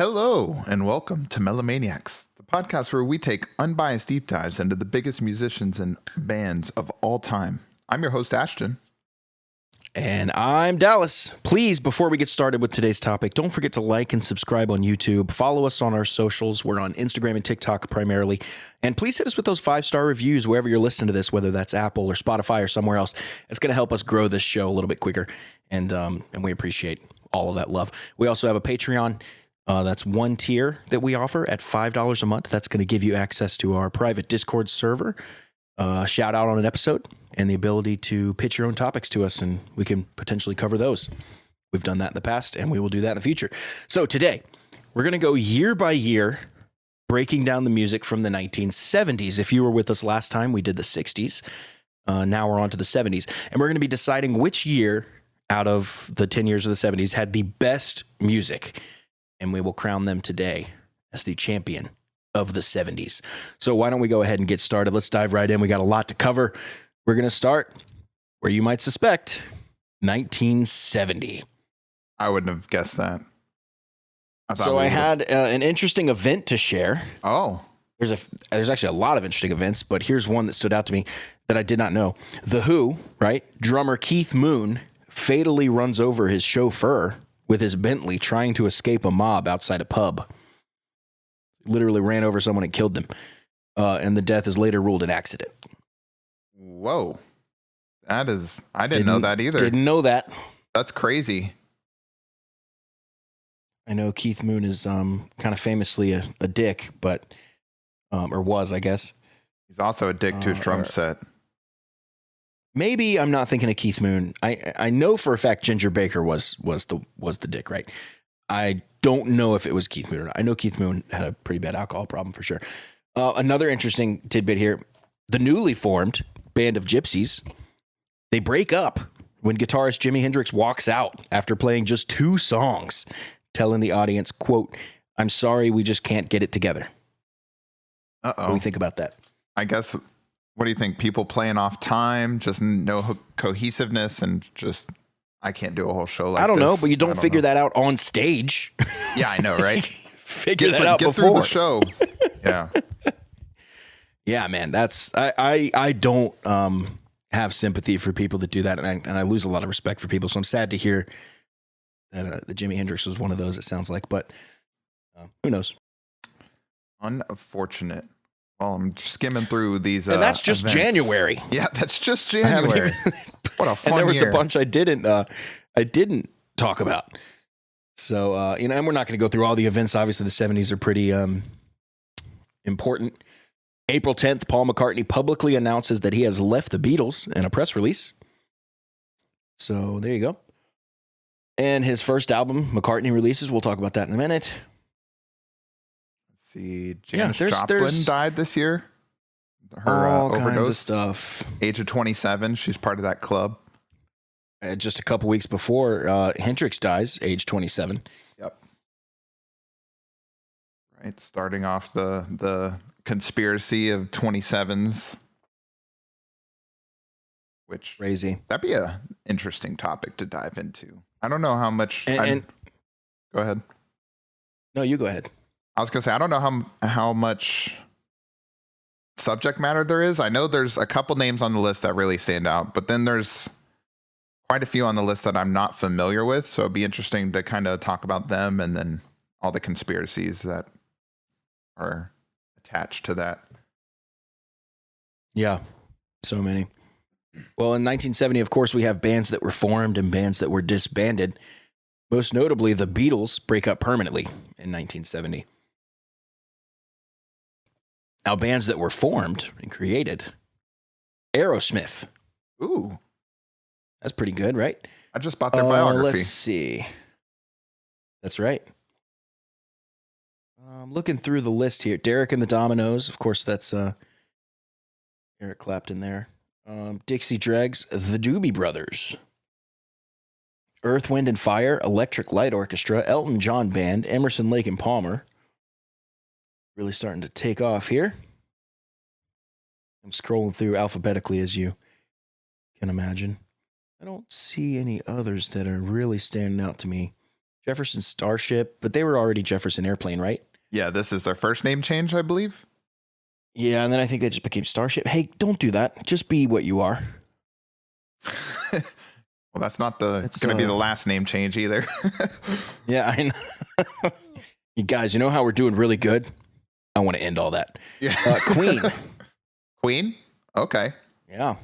Hello, and welcome to Melomaniax, the podcast where we take unbiased deep dives into the biggest musicians and bands of all time. I'm your host, Ashton. And I'm Dallas. Please, before we get started with today's topic, don't forget to like and subscribe on YouTube. Follow us on our socials. We're on Instagram and TikTok primarily. And please hit us with those 5-star reviews wherever you're listening to this, whether that's Apple or Spotify or somewhere else. It's going to help us grow this show a little bit quicker. And we appreciate all of that love. We also have a Patreon. That's one tier that we offer at $5 a month. That's going to give you access to our private Discord server, shout out on an episode, and the ability to pitch your own topics to us, and we can potentially cover those. We've done that in the past, and we will do that in the future. So today, we're going to go year by year, breaking down the music from the 1970s. If you were with us last time, we did the 60s. Now we're on to the 70s, and we're going to be deciding which year out of the 10 years of the 70s had the best music. And we will crown them today as the champion of the 70s. So why don't we go ahead and get started? Let's dive right in. We got a lot to cover. We're going to start where you might suspect, 1970. I wouldn't have guessed that. I had an interesting event to share. Oh. There's actually a lot of interesting events, but here's one that stood out to me that I did not know. The Who, right? Drummer Keith Moon fatally runs over his chauffeur with his Bentley trying to escape a mob outside a pub. Literally ran over someone and killed them. And the death is later ruled an accident. Whoa. I didn't know that either. Didn't know that. That's crazy. I know Keith Moon is kind of famously a dick, but, or was, I guess. He's also a dick to his drum set. Maybe I'm not thinking of Keith Moon. I know for a fact Ginger Baker was the dick, right? I don't know if it was Keith Moon or not. I know Keith Moon had a pretty bad alcohol problem for sure. Another interesting tidbit here. The newly formed Band of Gypsies, they break up when guitarist Jimi Hendrix walks out after playing just 2 songs, telling the audience, quote, "I'm sorry, we just can't get it together." Uh-oh. What do you think about that? I guess... What do you think? People playing off time, just no cohesiveness, and just, I can't do a whole show like this. I don't know, but you don't figure that out on stage. Yeah, I know, right? Figure that out before. Get through the show. Yeah. Yeah, man, I don't have sympathy for people that do that, and I lose a lot of respect for people, so I'm sad to hear that Jimi Hendrix was one of those, it sounds like, but who knows? Unfortunate. Well, I'm skimming through these and that's just events. January. Yeah, that's just January. What a fun And there was year. a bunch I didn't talk about. So, and we're not going to go through all the events. Obviously, the 70s are pretty important. April 10th, Paul McCartney publicly announces that he has left the Beatles in a press release. So there you go. And his first album, McCartney releases. We'll talk about that in a minute. See, Janis Joplin died this year. Her all overdose. Kinds of stuff. Age of 27. She's part of that club. Just a couple weeks before Hendrix dies, age 27. Yep. Right. Starting off the conspiracy of 27s. Which crazy. That'd be a interesting topic to dive into. I don't know how much. And go ahead. No, you go ahead. I was going to say, I don't know how much subject matter there is. I know there's a couple names on the list that really stand out, but then there's quite a few on the list that I'm not familiar with. So it'd be interesting to kind of talk about them and then all the conspiracies that are attached to that. Yeah, so many. Well, in 1970, of course, we have bands that were formed and bands that were disbanded. Most notably, the Beatles break up permanently in 1970. Now, bands that were formed and created. Aerosmith. Ooh. That's pretty good, right? I just bought their biography. Let's see. That's right. Looking through the list here. Derek and the Dominoes. Of course, that's Eric Clapton there. Dixie Dregs. The Doobie Brothers. Earth, Wind and Fire. Electric Light Orchestra. Elton John Band. Emerson, Lake and Palmer. Really starting to take off here. I'm scrolling through alphabetically, as you can imagine. I don't see any others that are really standing out to me. Jefferson Starship, but they were already Jefferson Airplane, right? Yeah, this is their first name change, I believe. Yeah, and then I think they just became Starship. Hey, don't do that. Just be what you are. Well, that's not going to be the last name change either. Yeah, I know. You guys, you know how we're doing really good? I want to end all that. Yeah. Queen. Queen? Okay. Yeah.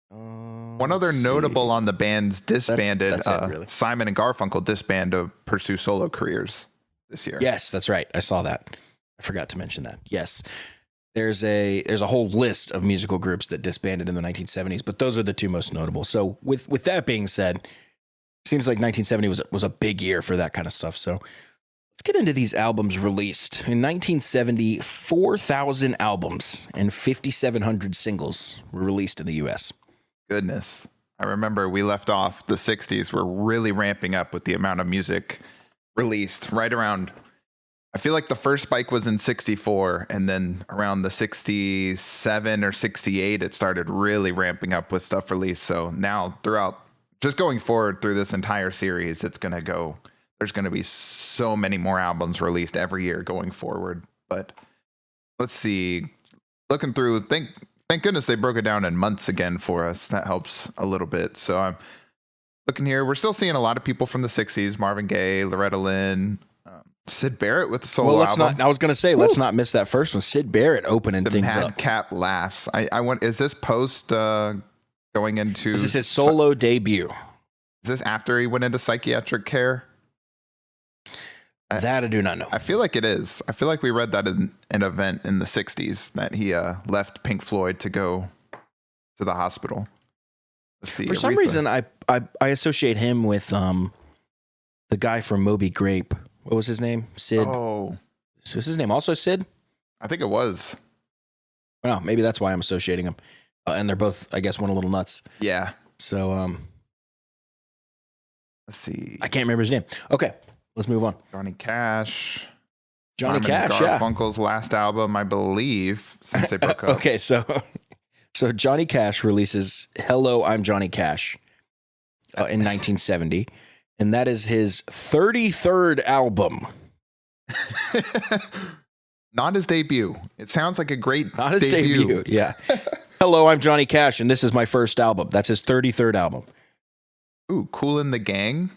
One other notable on the band's disbanded, that's it, really. Simon and Garfunkel disbanded to pursue solo careers this year. Yes, that's right. I saw that. I forgot to mention that. Yes. There's a whole list of musical groups that disbanded in the 1970s, but those are the two most notable. So with that being said, seems like 1970 was a big year for that kind of stuff. So let's get into these albums released. In 1970, 4,000 albums and 5,700 singles were released in the U.S. Goodness. I remember we left off the 60s were really ramping up with the amount of music released right around. I feel like the first spike was in 64, and then around the 67 or 68, it started really ramping up with stuff released. So now throughout, just going forward through this entire series, there's going to be so many more albums released every year going forward. But let's see, looking through, thank goodness they broke it down in months again for us. That helps a little bit. So I'm looking here. We're still seeing a lot of people from the 60s, Marvin Gaye, Loretta Lynn, Syd Barrett with the solo album. I was going to say, let's not miss that first one. Syd Barrett opening things up. Madcap Laughs. I want. Is this post going into? This is his solo debut. Is this after he went into psychiatric care? That I do not know. I feel like it is. I feel like we read that in an event in the 60s that he left Pink Floyd to go to the hospital. Let's see. For some reason, I associate him with the guy from Moby Grape. What was his name? Sid. Oh. Was his name also Sid? I think it was. Well, maybe that's why I'm associating them. And they're both, I guess, one a little nuts. Yeah. So, let's see. I can't remember his name. Okay, let's move on. Johnny Cash. Simon Garfunkel's last album, I believe, since they broke up. Okay, so Johnny Cash releases "Hello, I'm Johnny Cash" in 1970. And that is his 33rd album. Not his debut. It sounds like a great Not his debut. Yeah. Hello, I'm Johnny Cash, and this is my first album. That's his 33rd album. Ooh, Kool and the Gang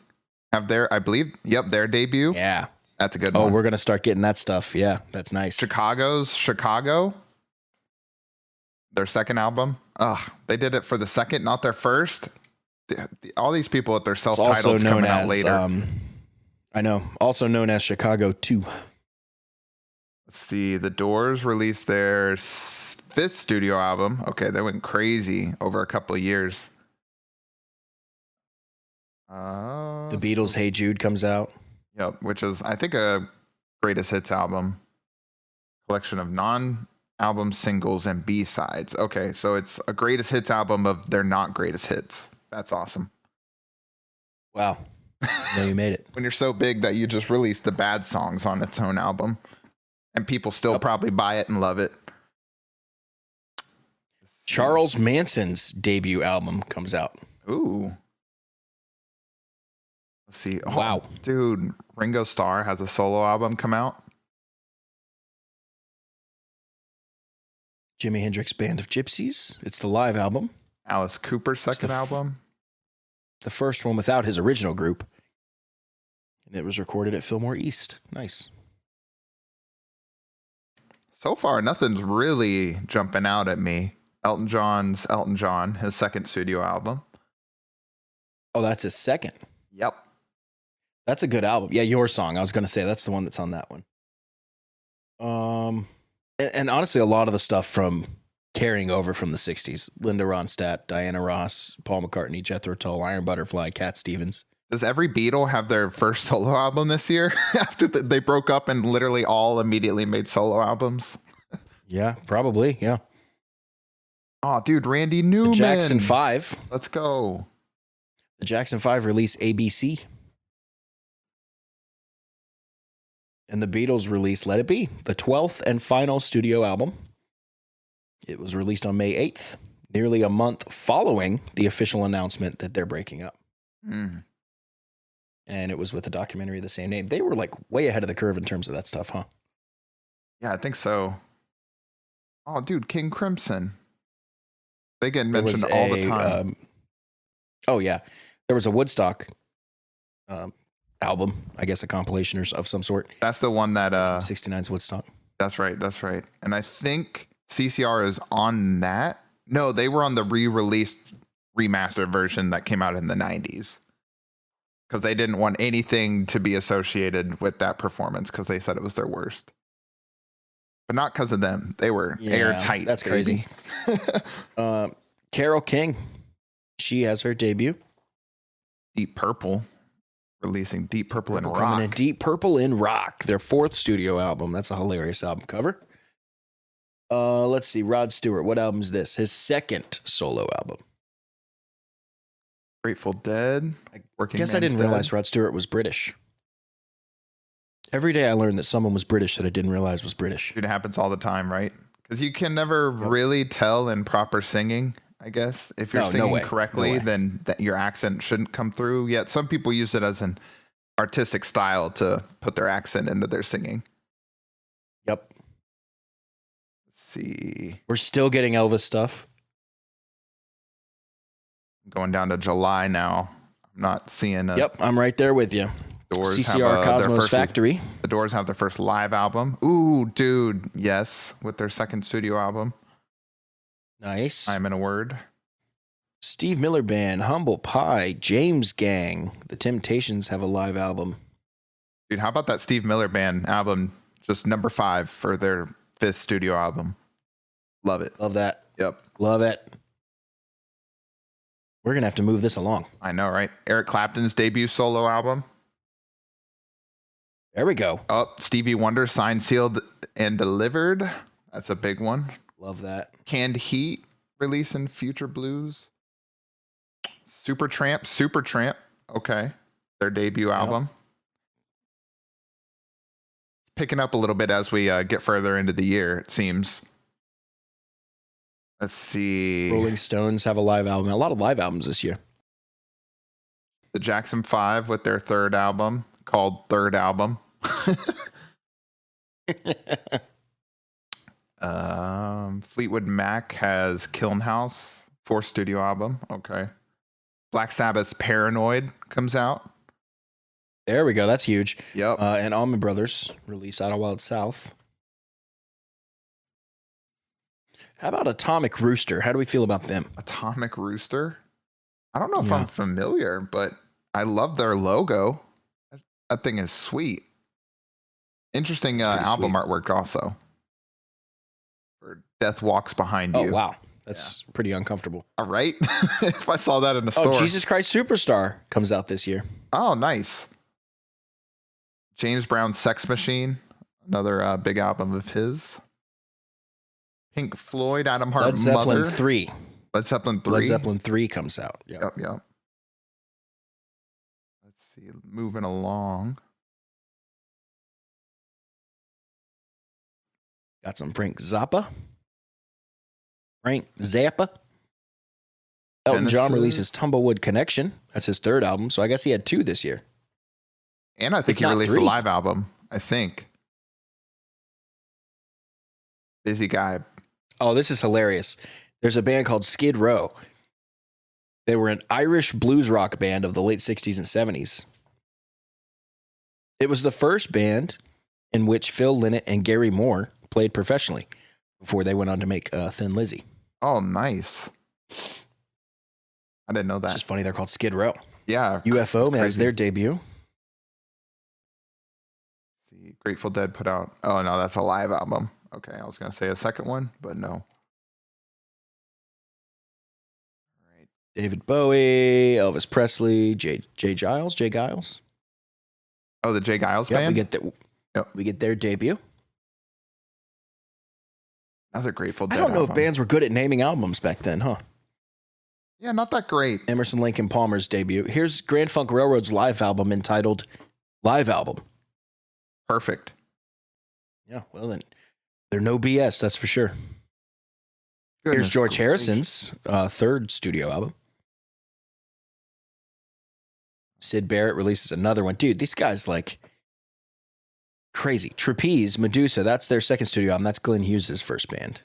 have their, I believe, their debut. Yeah. That's a good one. Oh, we're going to start getting that stuff. Yeah, that's nice. Chicago. Their second album. They did it for the second, not their first. All these people with their self-titles coming out later. I know. Also known as Chicago 2. Let's see. The Doors released their 5th studio album. Okay, they went crazy over a couple of years. The Beatles' Hey Jude comes out. Yep, which is, I think, a greatest hits album. Collection of non-album singles and B-sides. Okay, so it's a greatest hits album of their not greatest hits. That's awesome. Wow. No, you made it. When you're so big that you just release the bad songs on its own album and people still probably buy it and love it. Charles Manson's debut album comes out. Ooh. Let's see. Oh, wow. Dude, Ringo Starr has a solo album come out. Jimi Hendrix Band of Gypsies. It's the live album. Alice Cooper's second album. The first one without his original group. And it was recorded at Fillmore East. Nice. So far, nothing's really jumping out at me. Elton John, his second studio album. Oh, that's his second? Yep. That's a good album. Yeah, Your Song. I was going to say that's the one that's on that one. And honestly, a lot of the stuff from carrying over from the 60s. Linda Ronstadt, Diana Ross, Paul McCartney, Jethro Tull, Iron Butterfly, Cat Stevens. Does every Beatle have their first solo album this year after they broke up and literally all immediately made solo albums? Yeah, probably. Yeah. Oh, dude, Randy Newman. The Jackson 5. Let's go. The Jackson 5 release ABC. And the Beatles released Let It Be, the 12th and final studio album. It was released on May 8th, nearly a month following the official announcement that they're breaking up. And it was with a documentary of the same name. They were like way ahead of the curve in terms of that stuff, huh? Yeah, I think so. Oh, dude, King Crimson. They get There was mentioned all the time. Oh yeah, there was a Woodstock album, I guess a compilation or of some sort. That's the one that 1969's Woodstock. That's right. That's right. And I think CCR is on that. No, they were on the re-released remastered version that came out in the 90s. Because they didn't want anything to be associated with that performance because they said it was their worst. But not because of them. They were airtight. That's crazy. Carole King. She has her debut. Deep Purple. Releasing Deep Purple in Rock. Coming in Deep Purple in Rock. Their 4th studio album. That's a hilarious album cover. Let's see. Rod Stewart. What album is this? His 2nd solo album. Grateful Dead. I guess I didn't realize Rod Stewart was British. Every day I learned that someone was British that I didn't realize was British. It happens all the time, right? Because you can never really tell in proper singing, I guess. If you're singing correctly, then your accent shouldn't come through. Yet some people use it as an artistic style to put their accent into their singing. Yep. Let's see. We're still getting Elvis stuff. Going down to July now. I'm not seeing Yep, I'm right there with you. Doors CCR Cosmos Factory. The Doors have their first live album. Ooh, dude, yes, with their 2nd studio album. Nice. I'm in a Word. Steve Miller Band, Humble Pie, James Gang. The Temptations have a live album. Dude, how about that Steve Miller Band album? Just number 5 for their 5th studio album. Love it. Love that. Yep. Love it. We're going to have to move this along. I know, right? Eric Clapton's debut solo album. There we go. Oh, Stevie Wonder, Signed, Sealed, and Delivered. That's a big one. Love that. Canned Heat, releasing Future Blues. Supertramp. Okay. Their debut album. Picking up a little bit as we get further into the year, it seems. Let's see. Rolling Stones have a live album. A lot of live albums this year. The Jackson 5 with their 3rd album called Third Album. Fleetwood Mac has Kiln House, 4th studio album. Okay. Black Sabbath's Paranoid comes out. There we go. That's huge. Yep. And Allman Brothers release Out of Wild South. How about Atomic Rooster? How do we feel about them? Atomic Rooster? I don't know if I'm familiar, but I love their logo. That thing is sweet. Interesting album artwork also. For Death Walks Behind You. Oh, wow. That's pretty uncomfortable. All right. If I saw that in the store. Oh, Jesus Christ Superstar comes out this year. Oh, nice. James Brown's Sex Machine. Another big album of his. Pink Floyd, Adam Hart, Led Zeppelin Mother. 3. Led Zeppelin 3. Led Zeppelin 3 comes out. Yep. Let's see. Moving along. Got some Frank Zappa. Elton John releases Tumblewood Connection. That's his 3rd album. So I guess he had 2 this year. And I think he released 3. a live album. I think. Busy guy. Oh, this is hilarious. There's a band called Skid Row. They were an Irish blues rock band of the late 60s and 70s. It was the first band in which Phil Lynott and Gary Moore played professionally before they went on to make Thin Lizzy. Oh, nice. I didn't know that. It's just funny they're called Skid Row. Yeah. UFO has their debut. See, Grateful Dead put out. Oh, no, that's a live album. Okay, I was going to say a second one, but no. All right. David Bowie, Elvis Presley, Jay Giles. Oh, the Jay Giles band? We get their debut. That's a Grateful Dead I don't know album. if bands were good at naming albums back then, huh? Yeah, not that great. Emerson, Lake and Palmer's debut. Here's Grand Funk Railroad's live album entitled Live Album. Perfect. Yeah, well then, they're no BS, that's for sure. Here's George Harrison's 3rd studio album. Sid Barrett releases another one. Dude, these guys like crazy. Trapeze, Medusa, that's their second studio album. That's Glenn Hughes' first band.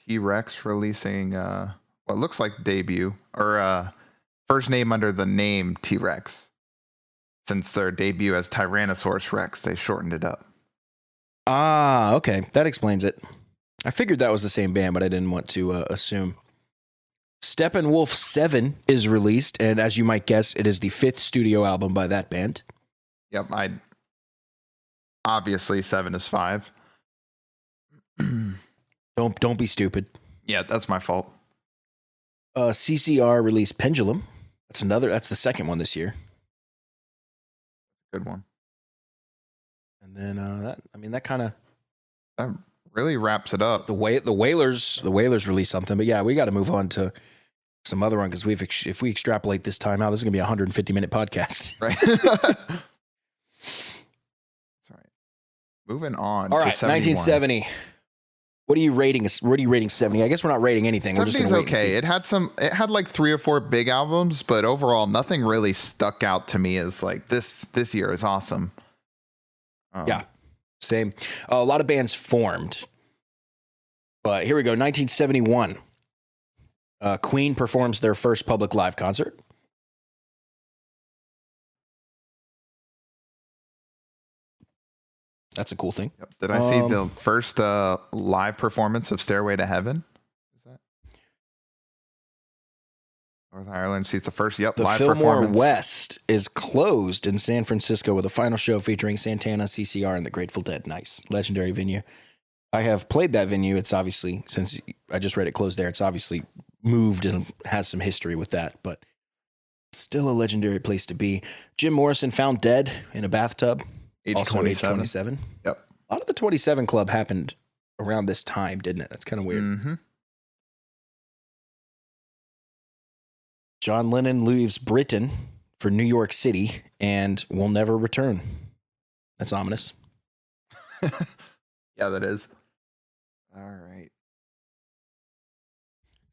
T-Rex releasing what looks like debut or first name under the name T-Rex. Since their debut as Tyrannosaurus Rex, they shortened it up. Ah, okay. That explains it. I figured that was the same band, but I didn't want to assume. Steppenwolf 7 is released, and as you might guess, it is the 5th studio album by that band. Yep, obviously 7 is 5. Don't be stupid. Yeah, that's my fault. CCR released Pendulum. That's the second one this year. Good one. And then that really wraps it up. The Wailers released something, but yeah, we got to move on to some other one because if we extrapolate this time out, this is gonna be a 150-minute podcast. Right. That's right. Moving on. All to right, 71. 1970. What are you rating? What are you rating 70? I guess we're not rating anything. We're just gonna wait okay. It had like 3 or 4 big albums, but overall, nothing really stuck out to me as like this year is awesome. Yeah, same. A lot of bands formed, but here we go. 1971. Queen performs their first public live concert. That's a cool thing. Yep. Did I see the first live performance of Stairway to Heaven? Is that North Ireland? She's the first. Yep, the live Fillmore performance. West is closed in San Francisco with a final show featuring Santana, CCR, and the Grateful Dead. Nice, legendary venue. I have played that venue. It's obviously, since I just read it closed there, it's obviously moved and has some history with that, but still a legendary place to be. Jim Morrison found dead in a bathtub. Age also 27. age 27. Yep. A lot of the 27 Club happened around this time, didn't it? That's kind of weird. Mm-hmm. John Lennon leaves Britain for New York City and will never return. That's ominous. Yeah, that is. All right.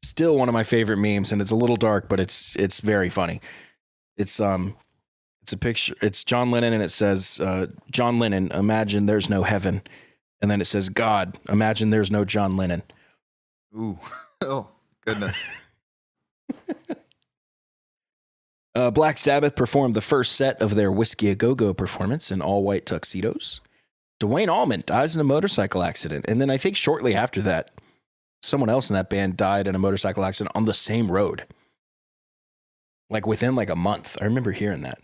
Still one of my favorite memes, and it's a little dark, but it's very funny. It's a picture. It's John Lennon, and it says, "John Lennon, imagine there's no heaven," and then it says, "God, imagine there's no John Lennon." Ooh. Oh, goodness. Black Sabbath performed the first set of their Whiskey A Go-Go performance in all-white tuxedos. Dwayne Allman dies in a motorcycle accident, and then I think shortly after that, someone else in that band died in a motorcycle accident on the same road. Like within like a month. I remember hearing that.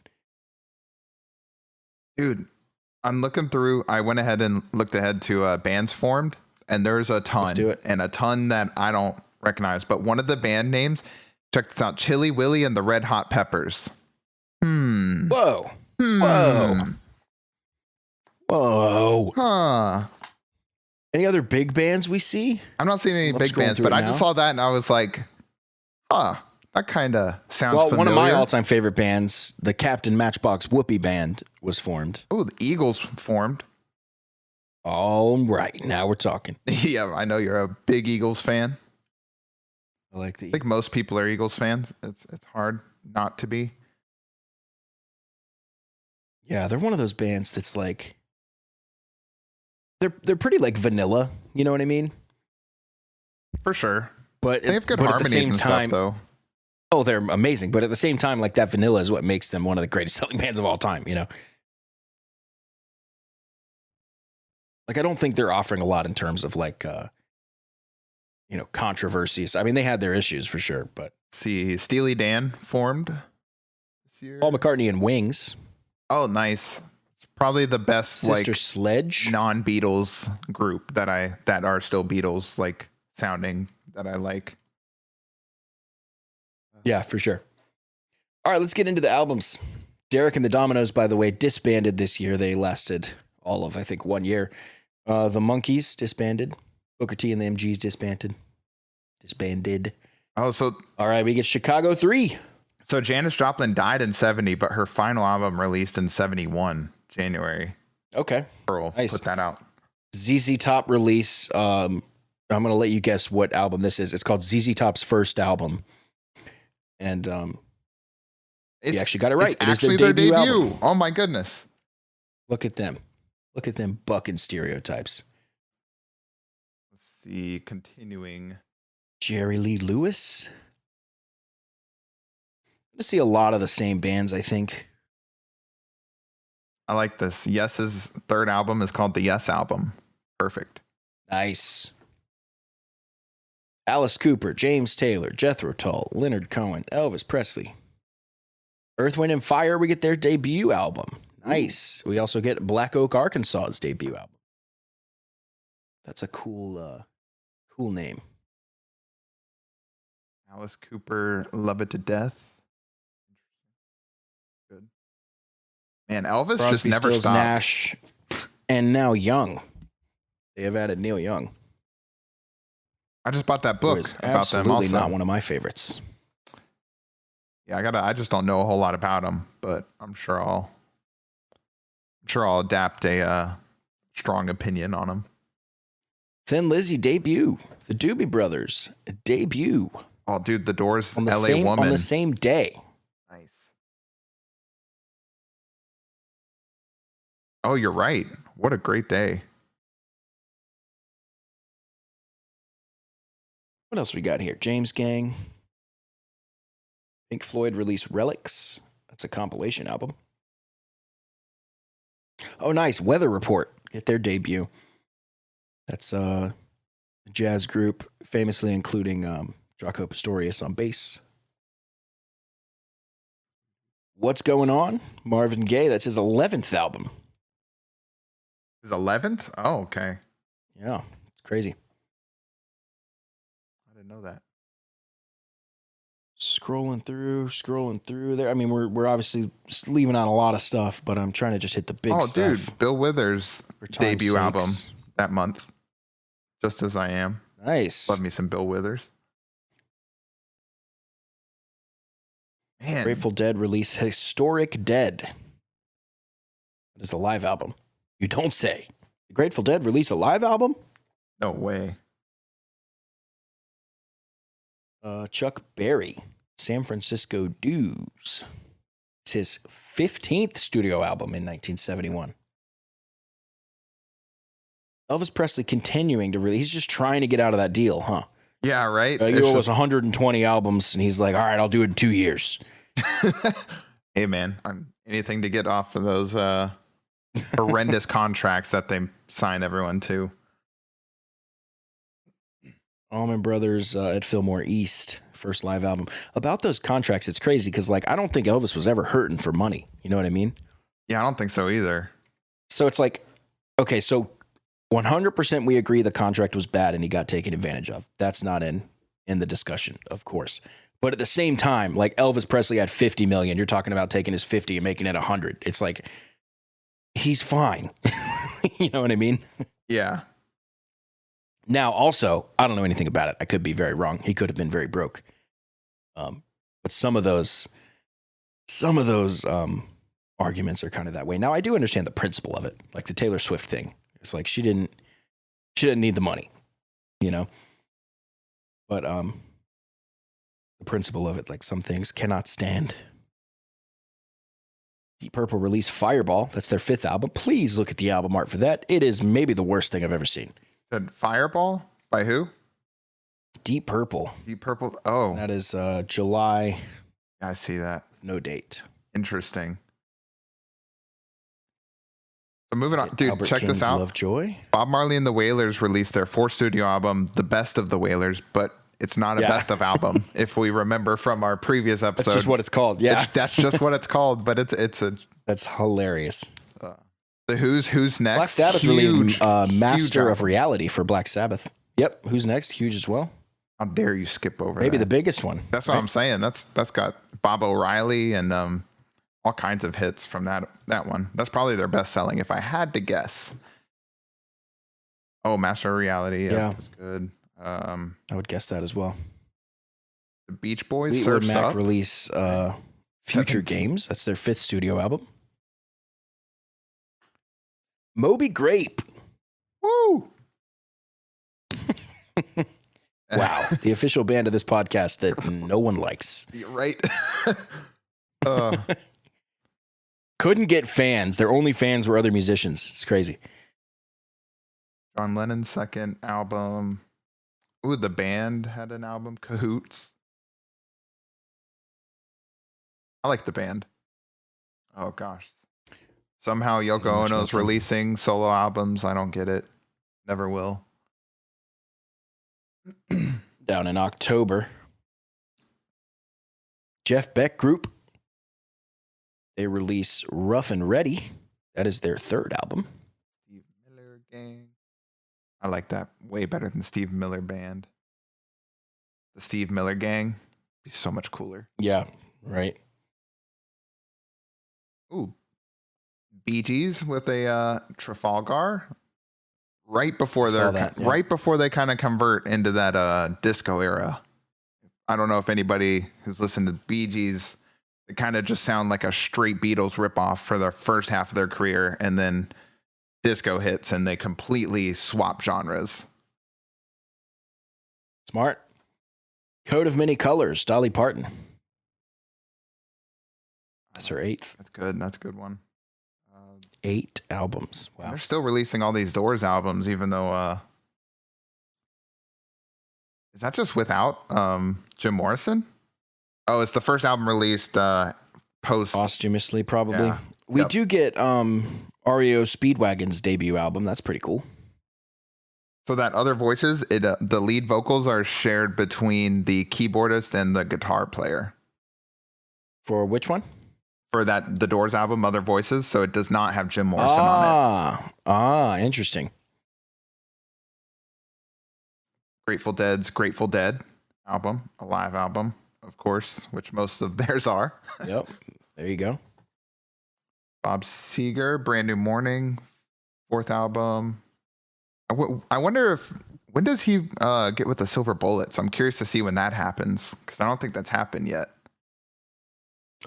Dude, I'm looking through. I went ahead and looked ahead to bands formed, and there's a ton. Let's do it. And a ton that I don't recognize. But one of the band names, check this out, Chili Willy and the Red Hot Peppers. Whoa. Whoa. Huh. Any other big bands we see? I'm not seeing any I'm big scrolling bands, through but it I now. just saw that and I was like, huh, that kind of sounds familiar. One of my all-time favorite bands, the Captain Matchbox Whoopee Band, was formed. Oh, the Eagles formed. All right, now we're talking. Yeah, I know you're a big Eagles fan. I like I think most people are Eagles fans. It's hard not to be. Yeah, they're one of those bands that's like they're pretty like vanilla, you know what I mean? For sure. But They have good but at the harmonies same and time, stuff, though. oh, they're amazing. But at the same time, like that vanilla is what makes them one of the greatest selling bands of all time, you know? Like I don't think they're offering a lot in terms of like controversies. I mean, they had their issues for sure, but Let's see, Steely Dan formed this year. Paul McCartney and Wings, Oh, nice. It's probably the best Sister like Sledge. non-Beatles group that are still Beatles like sounding that I like. Yeah, for sure. All right, let's get into the albums. Derek and the Dominoes, by the way, disbanded this year. They lasted all of, I think, 1 year. The Monkees disbanded. Booker T and the MGs disbanded. Oh, so All right, we get Chicago 3. Janis Joplin died in 70, but her final album released in 71, January. Okay. Pearl, Nice. put that out. ZZ Top release. I'm going to let you guess what album this is. It's called ZZ Top's first album. And You actually got it right. It's It is actually their debut. album. Oh my goodness. Look at them. Look at them bucking stereotypes. Let's see. Continuing. Jerry Lee Lewis. I see a lot of the same bands, I think. I like this. Yes's third album is called the Yes album. Perfect. Nice. Alice Cooper, James Taylor, Jethro Tull, Leonard Cohen, Elvis Presley. Earth, Wind, and Fire, we get their debut album. Nice. Ooh. We also get Black Oak, Arkansas's debut album. That's a cool name. Alice Cooper, Love It to Death. Good. Man, Elvis Crosby, just never Stills, stops. Nash, and now Young. They have added Neil Young. I just bought that book about them also. Absolutely not one of my favorites. Yeah, I just don't know a whole lot about them, but I'm sure I'll adapt a strong opinion on them. Thin Lizzy debut. The Doobie Brothers debut. Oh, dude, The Doors, on the LA same, Woman. On the same day. Nice. Oh, you're right. What a great day. What else we got here? James Gang. Pink Floyd released Relics. That's a compilation album. Oh, nice. Weather Report. Get their debut. That's a jazz group, famously including Jaco Pastorius on bass. What's Going On? Marvin Gaye. That's his 11th album. His 11th? Oh, okay. Yeah, it's crazy. I didn't know that. Scrolling through there. I mean, we're obviously leaving out a lot of stuff, but I'm trying to just hit the big stuff. Oh, dude, Bill Withers' debut album that month. Just As I Am. Nice. Love me some Bill Withers. Man. Grateful Dead release Historic Dead. That is a live album. You don't say. The Grateful Dead release a live album? No way. Chuck Berry, San Francisco Dudes. It's his 15th studio album in 1971. Elvis Presley continuing to release. He's just trying to get out of that deal, huh? Yeah, right. You owe us 120 albums, and he's like, all right, I'll do it in 2 years. Hey, man, anything to get off of those horrendous contracts that they sign everyone to. Allman Brothers at Fillmore East, first live album. About those contracts, it's crazy because, like, I don't think Elvis was ever hurting for money. You know what I mean? Yeah, I don't think so either. So it's like, okay, so 100% we agree the contract was bad and he got taken advantage of. That's not in the discussion, of course. But at the same time, like Elvis Presley had 50 million. You're talking about taking his 50 and making it 100. It's like, he's fine. You know what I mean? Yeah. Now, also, I don't know anything about it. I could be very wrong. He could have been very broke. But some of those arguments are kind of that way. Now, I do understand the principle of it, like the Taylor Swift thing. It's like she didn't need the money, you know. But the principle of it, like some things cannot stand. Deep Purple released Fireball. That's their 5th album. Please look at the album art for that. It is maybe the worst thing I've ever seen. Said Fireball by who? Deep Purple. Deep Purple. Oh, That is July. I see that. No date. Interesting. So moving on, dude. Albert Check King's this out. Lovejoy. Bob Marley and the Wailers released their 4th studio album, The Best of the Wailers, but it's not a best of album. If we remember from our previous episode, That's just what it's called. Yeah, that's just what it's called. But that's hilarious. The Who's Next? Black Sabbath really master of reality for Black Sabbath. Yep. Who's Next? Huge as well. How dare you skip over Maybe that? the biggest one. That's what I'm saying. That's got Bob O'Reilly and all kinds of hits from that one. That's probably their best selling, if I had to guess. Oh, Master of Reality. Yeah, that's good. I would guess that as well. The Beach Boys. Fleetwood Surf's Mac Up. release Future Games. That's their 5th studio album. Moby Grape. Woo! Wow. The official band of this podcast that no one likes. You're right. Uh, Couldn't get fans. Their only fans were other musicians. It's crazy. John Lennon's second album. Ooh, the band had an album, Cahoots. I like the band. Oh gosh. Somehow Yoko Not much Ono's about them. releasing solo albums. I don't get it. Never will. Down in October. Jeff Beck Group. They release Rough and Ready. That is their third album. Steve Miller Gang. I like that way better than Steve Miller Band. The Steve Miller Gang be so much cooler. Yeah, right. Ooh, Bee Gees with a Trafalgar. Right before right before they kind of convert into that disco era. I don't know if anybody who's listened to Bee Gees, they kind of just sound like a straight Beatles ripoff for the first half of their career, and then disco hits and they completely swap genres. Smart. Coat of Many Colors, Dolly Parton. That's her eighth. That's good. That's a good one. 8 albums. Wow. They're still releasing all these Doors albums, even though is that just without Jim Morrison? Oh, it's the first album released post Posthumously, probably. Yeah. We Yep. do get REO Speedwagon's debut album. That's pretty cool. So that Other Voices, the lead vocals are shared between the keyboardist and the guitar player. For which one? For the Doors album, Other Voices, so it does not have Jim Morrison on it. Interesting. Grateful Dead's Grateful Dead album, a live album, of course, which most of theirs are. Yep. There you go. Bob Seger, Brand New Morning, fourth album. I wonder when does he get with the Silver Bullets? I'm curious to see when that happens, because I don't think that's happened yet.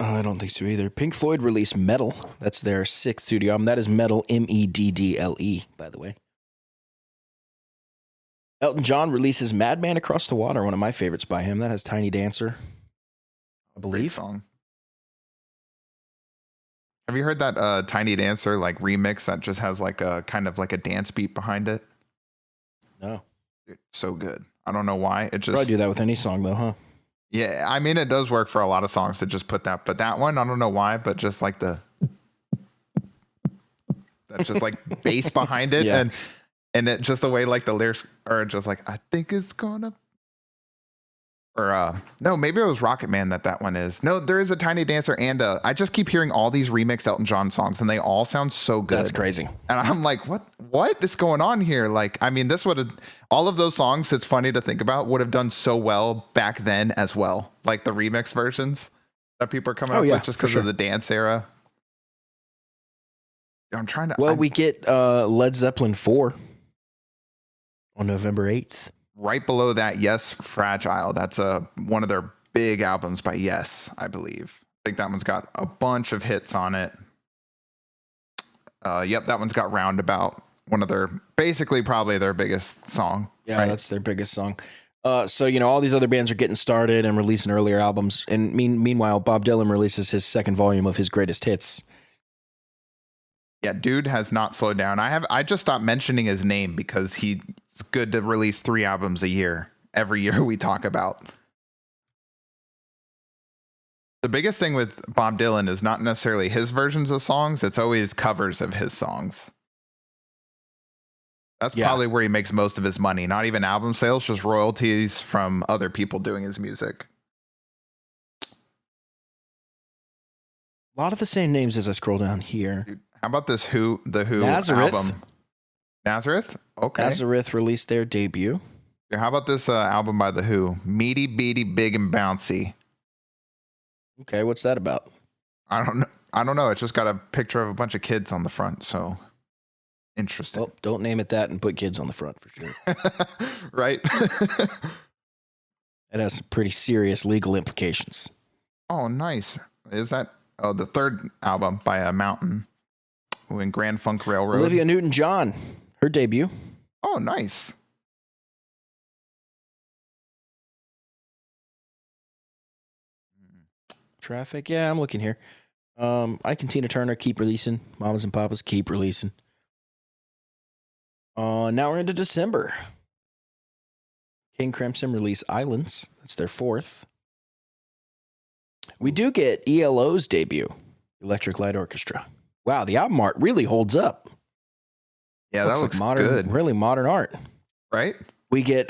I don't think so either. Pink Floyd released Metal. That's their 6th studio album. That is Metal, Meddle, by the way. Elton John releases Madman Across the Water, one of my favorites by him. That has Tiny Dancer, I Great believe. song. Have you heard that Tiny Dancer like remix that just has like a kind of like a dance beat behind it? No. It's so good. I don't know why. It just Probably do that with any song, though, huh? Yeah, I mean it does work for a lot of songs to just put that, but that one I don't know why, but just like that's just like bass behind it, Yeah. and it just the way like the lyrics are just like I think it's gonna, or no, maybe it was Rocket Man that one is. No, there is a Tiny Dancer and I just keep hearing all these remixed Elton John songs and they all sound so good. That's crazy. And I'm like, what is going on here? Like, I mean, this would have, all of those songs, it's funny to think about, would have done so well back then as well. Like the remix versions that people are coming up with just because of the dance era. I'm trying to. Well, we get Led Zeppelin 4 on November 8th. Right below that, Yes, Fragile. That's one of their big albums by Yes, I believe. I think that one's got a bunch of hits on it. Yep, that one's got Roundabout. One of their, basically probably their biggest song. Yeah, right? That's their biggest song. So, all these other bands are getting started and releasing earlier albums. And meanwhile, Bob Dylan releases his second volume of his greatest hits. Yeah, dude has not slowed down. I just stopped mentioning his name because he's good to release 3 albums a year. Every year we talk about. The biggest thing with Bob Dylan is not necessarily his versions of songs. It's always covers of his songs. That's probably where he makes most of his money. Not even album sales, just royalties from other people doing his music. A lot of the same names as I scroll down here. Dude, how about this The Who Nazareth. album? Nazareth? Okay. Nazareth released their debut. How about this album by The Who? Meaty, Beady, Big, and Bouncy. Okay, what's that about? I don't know. It's just got a picture of a bunch of kids on the front, so interesting. Well, don't name it that and put kids on the front for sure. Right? It has some pretty serious legal implications. Oh, nice. Is that the third album by a Mountain in Grand Funk Railroad? Olivia Newton-John, her debut. Oh, nice. Traffic. Yeah, I'm looking here. Ike and Tina Turner keep releasing. Mamas and Papas keep releasing. Now we're into December. King Crimson release Islands. That's their 4th. We do get ELO's debut, Electric Light Orchestra. Wow, the album art really holds up. Yeah, that looks like modern, good. really modern art. Right? We get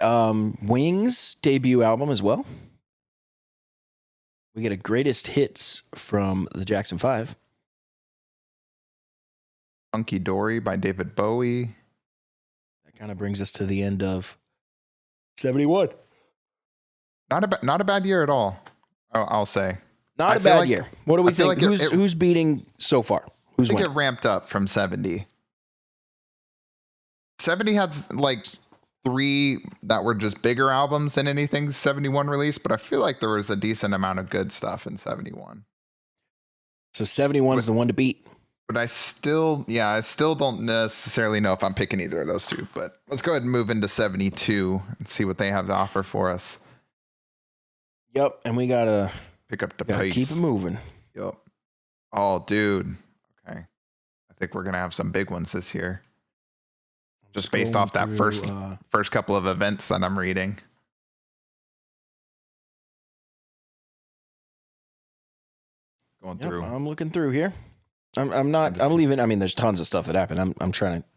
Wings' debut album as well. We get a greatest hits from the Jackson 5. Funky Dory by David Bowie. That kind of brings us to the end of 71. Not a bad year at all, I'll say. Not a bad year. What do we think? Like who's beating so far? Who's winning? It ramped up from 70. 70 had like 3 that were just bigger albums than anything 71 released, but I feel like there was a decent amount of good stuff in 71. So 71 is the one to beat. But I still don't necessarily know if I'm picking either of those two. But let's go ahead and move into 72 and see what they have to offer for us. Yep, and we gotta pick up the pace. Keep it moving. Yep. Oh, dude. Okay. I think we're gonna have some big ones this year. Just based off that first couple of events that I'm reading. Going through. I'm looking through here. I'm leaving. I mean, there's tons of stuff that happened. I'm trying to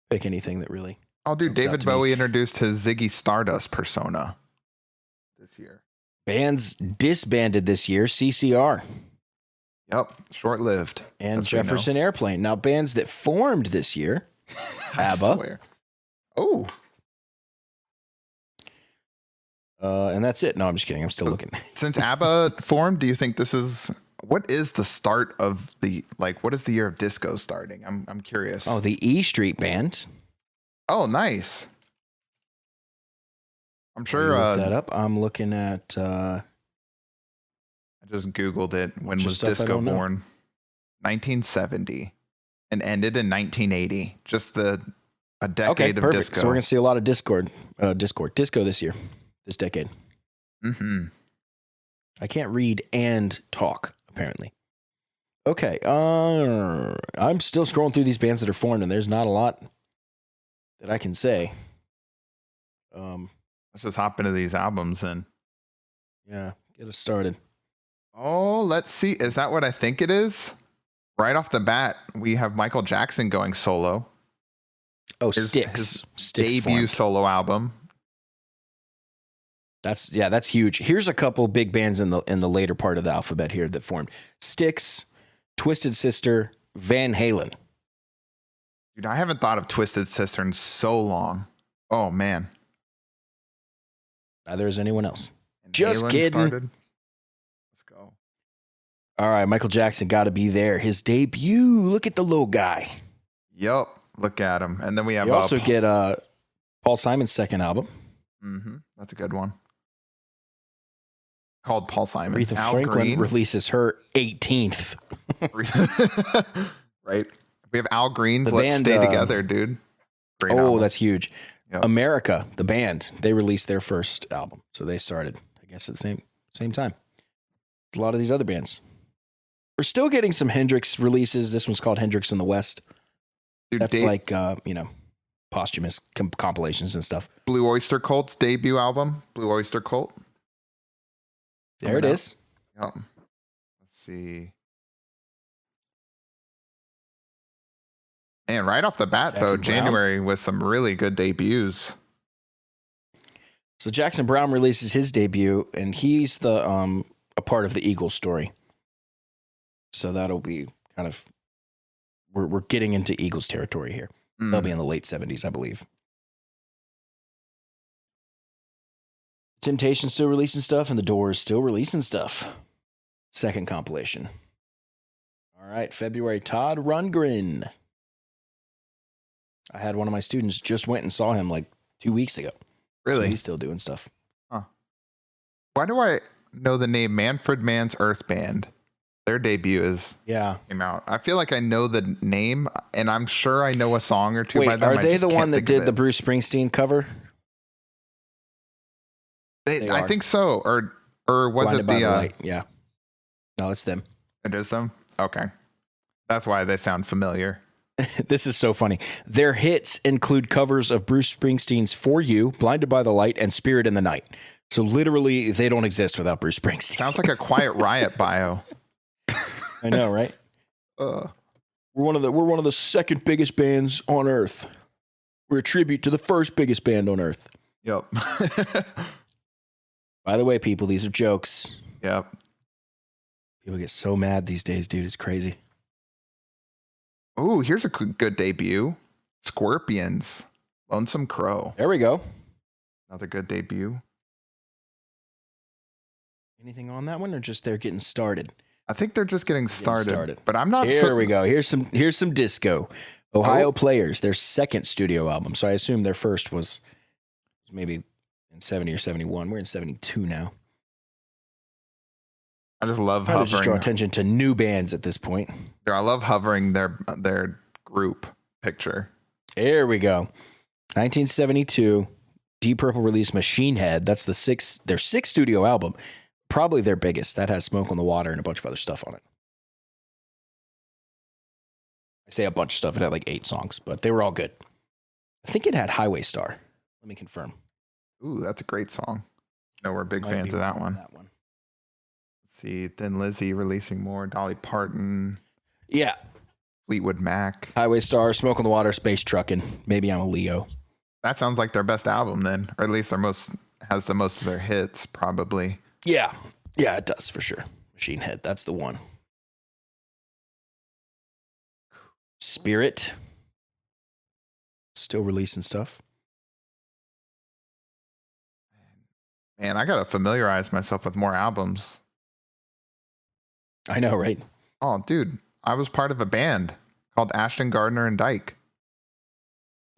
pick anything that really. Oh, dude, David Bowie introduced his Ziggy Stardust persona this year. Bands disbanded this year. CCR. Yep, short-lived. And Jefferson Airplane. Now, bands that formed this year. ABBA. Oh. And that's it. No, I'm just kidding. I'm still looking. Since ABBA formed, do you think this is what is the start of the what is the year of disco starting? I'm curious. Oh, the E Street Band. Oh, nice. I'm sure look that up. I'm looking at I just Googled it. When was disco born? 1970 and ended in 1980. Just a decade of perfect. disco. So we're gonna see a lot of disco this year, this decade. Mm-hmm. I can't read and talk, apparently. Okay. I'm still scrolling through these bands that are formed, and there's not a lot that I can say. Let's just hop into these albums and get us started. Oh, let's see. Is that what I think it is? Right off the bat, we have Michael Jackson going solo. Oh, Styx. Styx debut formed. solo album. That's huge. Here's a couple big bands in the later part of the alphabet here that formed. Styx, Twisted Sister, Van Halen. Dude, I haven't thought of Twisted Sister in so long. Oh, man. Neither is anyone else. And Just Halen kidding. started. Let's go. All right, Michael Jackson got to be there. His debut. Look at the little guy. Yep. Look at him. And then we have You also get Paul Simon's second album. Mm-hmm. That's a good one. Called Paul Simon. Aretha Al Franklin Green. releases her 18th. Right. We have Al Green's The Let's band, Stay Together, dude. Great Oh, album. that's huge. Yep. America, the band, they released their first album. So they started, I guess, at the same time. A lot of these other bands. We're still getting some Hendrix releases. This one's called Hendrix in the West. Dude, That's posthumous compilations and stuff. Blue Oyster Cult's debut album, Blue Oyster Cult. There it is. Yep. Let's see. And right off the bat, Jackson though, Browne. January with some really good debuts. So Jackson Browne releases his debut, and he's a part of the Eagles story. So that'll be kind of we're getting into Eagles territory here. They'll be in the late 70s, I believe. Temptation's still releasing stuff, and The Doors still releasing stuff. Second compilation. All right, February, Todd Rundgren. I had one of my students just went and saw him like 2 weeks ago. Really? So he's still doing stuff. Huh. Why do I know the name Manfred Mann's Earth Band? Their debut came out. I feel like I know the name, and I'm sure I know a song or two by them. Are they the one that did the Bruce Springsteen cover? I think so. Or was Blinded it by the Light. Yeah. No, it's them. It is them? Okay. That's why they sound familiar. This is so funny. Their hits include covers of Bruce Springsteen's For You, Blinded by the Light, and Spirit in the Night. So literally, they don't exist without Bruce Springsteen. Sounds like a Quiet Riot bio. I know, right? We're one of the second biggest bands on Earth. We're a tribute to the first biggest band on Earth. Yep. By the way, people, these are jokes. Yep. People get so mad these days, dude. It's crazy. Ooh, here's a good debut. Scorpions. Lonesome Crow. There we go. Another good debut. Anything on that one, or just they're getting started? I think they're just getting started. But I'm not. Here we go. Here's some disco. Ohio Players, their second studio album. So I assume their first was maybe in 70 or 71. We're in 72 now. I just love hovering. Just draw attention to new bands at this point. I love hovering their group picture. There we go. 1972, Deep Purple released Machine Head. That's their sixth studio album. Probably their biggest. That has Smoke on the Water and a bunch of other stuff on it. I say a bunch of stuff. It had like 8 songs, but they were all good. I think it had Highway Star. Let me confirm. Ooh, that's a great song. No, we're big fans of that one. Let's see, Thin Lizzy releasing more. Dolly Parton. Yeah. Fleetwood Mac. Highway Star, Smoke on the Water, Space Truckin'. Maybe I'm a Leo. That sounds like their best album then, or at least has the most of their hits, probably. Yeah. Yeah, it does for sure. Machine Head, that's the one. Spirit. Still releasing stuff. Man, I gotta familiarize myself with more albums. I know, right? Oh, dude, I was part of a band called Ashton Gardner and Dyke.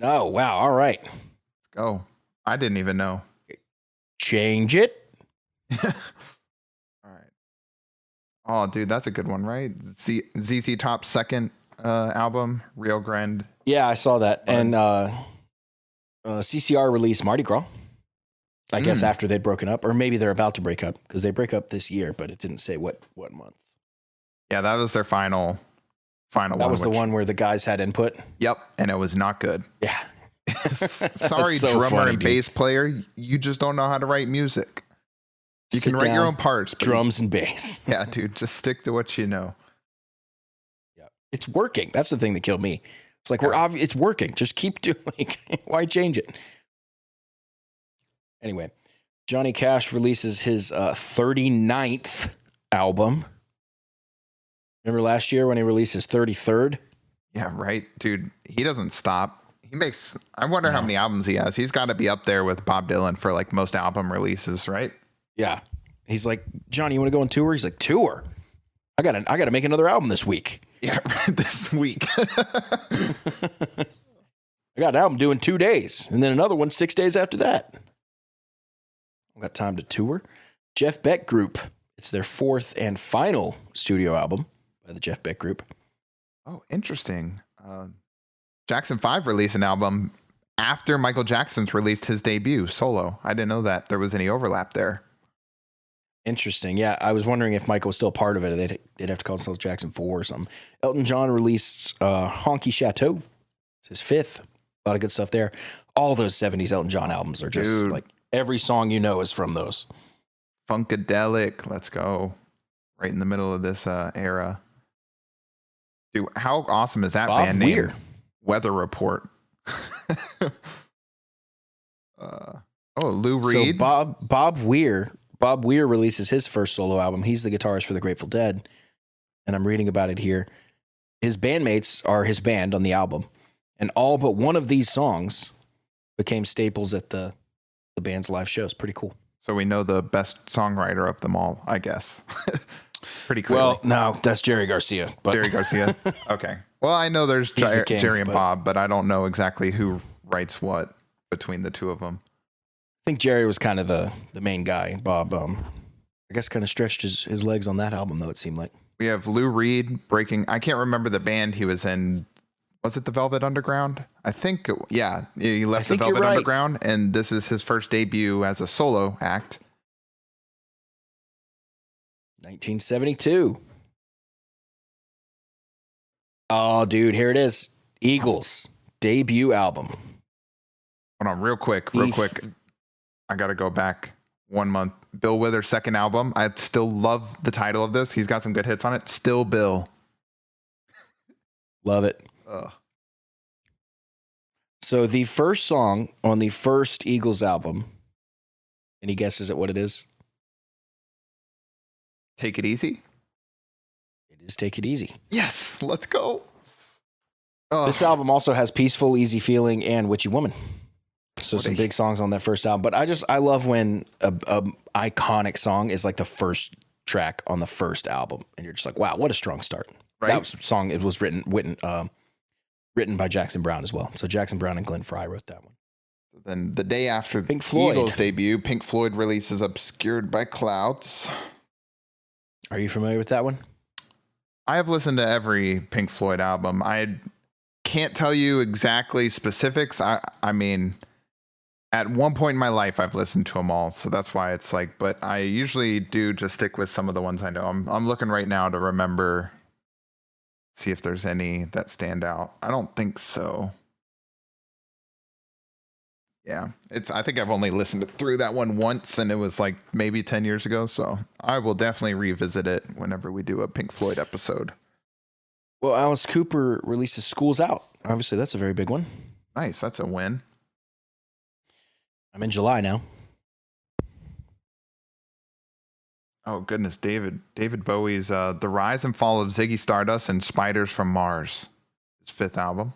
Oh, wow. All right. Let's go. I didn't even know. Change it. All right. Oh, dude, that's a good one, right? ZZ Top's second album, Rio Grande. Yeah, I saw that. And CCR released Mardi Gras. I guess after they'd broken up, or maybe they're about to break up because they break up this year, but it didn't say what month. Yeah, that was their final one. That was the one where the guys had input. Yep, and it was not good. Yeah. Sorry, so drummer funny, and bass player, you just don't know how to write music. You can write your own parts. Drums and bass. Yeah, dude, just stick to what you know. Yeah, it's working. That's the thing that killed me. It's like it's working. Just keep doing. Why change it? Anyway, Johnny Cash releases his 39th album. Remember last year when he released his 33rd? Yeah, right, dude. He doesn't stop. I wonder how many albums he has. He's got to be up there with Bob Dylan for like most album releases, right? Yeah. He's like, Johnny, you want to go on tour? He's like, tour? I gotta make another album this week. Yeah, this week. I got an album due in 2 days, and then another one 6 days after that. I've got time to tour. Jeff Beck Group. It's their 4th and final studio album by the Jeff Beck Group. Oh, interesting. Jackson 5 released an album after Michael Jackson's released his debut solo. I didn't know that there was any overlap there. Interesting. Yeah, I was wondering if Michael was still part of it. They'd have to call themselves Jackson 4 or something. Elton John released Honky Chateau. It's his 5th. A lot of good stuff there. All those 70s Elton John albums are just like every song you know is from those. Funkadelic. Let's go. Right in the middle of this era. Dude, how awesome is that Bob band Weir. name? Weather Report. Lou Reed. So Bob Weir releases his first solo album. He's the guitarist for the Grateful Dead. And I'm reading about it here. His bandmates are his band on the album. And all but one of these songs became staples at the band's live shows. Pretty cool. So we know the best songwriter of them all, I guess. Pretty clearly. Well, no, that's Jerry Garcia. But Jerry Garcia? Okay. Well, I know there's Jerry and Bob, but I don't know exactly who writes what between the two of them. I think Jerry was kind of the main guy. Bob, I guess, kind of stretched his legs on that album, though, it seemed like. We have Lou Reed breaking. I can't remember the band he was in. Was it the Velvet Underground? I think, yeah. He left the Velvet Underground, and this is his first debut as a solo act. 1972. Oh, dude, here it is. Eagles debut album. Hold on, real quick. I got to go back 1 month. Bill Withers' second album. I still love the title of this. He's got some good hits on it. Still Bill. Love it. Ugh. So the first song on the first Eagles album, any guesses at what it is? Take It Easy. It is Take It Easy. Yes, let's go. This album also has Peaceful, Easy Feeling, and Witchy Woman. So some big songs on that first album. But I love when a iconic song is like the first track on the first album, and you're just like, wow, what a strong start. Right? That song, it was written by Jackson Browne as well. So Jackson Browne and Glenn Frey wrote that one. Then the day after Pink Floyd. Eagles debut, Pink Floyd releases Obscured by Clouds. Are you familiar with that one? I have listened to every Pink Floyd album. I can't tell you exactly specifics. I mean, at one point in my life, I've listened to them all. So that's why it's like, but I usually do just stick with some of the ones I know. I'm looking right now to remember, see if there's any that stand out. I don't think so. Yeah, I think I've only listened through that one once, and it was like maybe 10 years ago. So I will definitely revisit it whenever we do a Pink Floyd episode. Well, Alice Cooper releases School's Out. Obviously, that's a very big one. Nice, that's a win. I'm in July now. Oh goodness, David Bowie's The Rise and Fall of Ziggy Stardust and Spiders from Mars, his fifth album.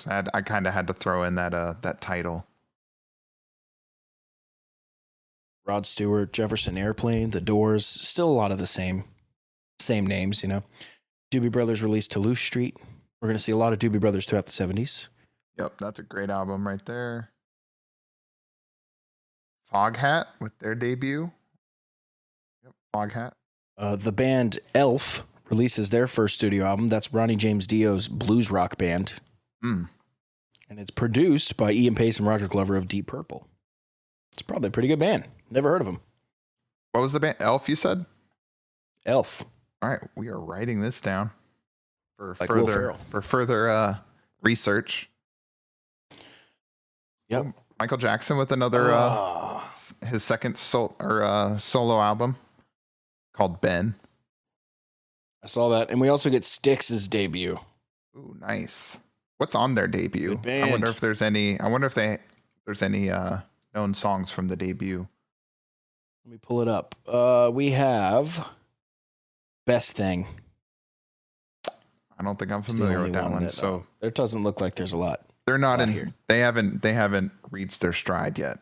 I kind of had to throw in that title. Rod Stewart, Jefferson Airplane, The Doors, still a lot of the same names, you know. Doobie Brothers released Toulouse Street. We're going to see a lot of Doobie Brothers throughout the 70s. Yep, that's a great album right there. Foghat with their debut. Yep, Foghat. The band Elf releases their first studio album. That's Ronnie James Dio's blues rock band. Mm. And it's produced by Ian Pace and Roger Glover of Deep Purple. It's probably a pretty good band. Never heard of them. What was the band? Elf, you said? Elf. All right, we are writing this down for Like Will further research. Yep. Oh, Michael Jackson with another his second solo album called Ben. I saw that, and we also get Styx's debut. Ooh, nice. What's on their debut? Good band. I wonder if there's any. There's any known songs from the debut. Let me pull it up. We have Best Thing. I don't think I'm familiar with that one. That, so it doesn't look like there's a lot. they're not in here. They haven't reached their stride yet.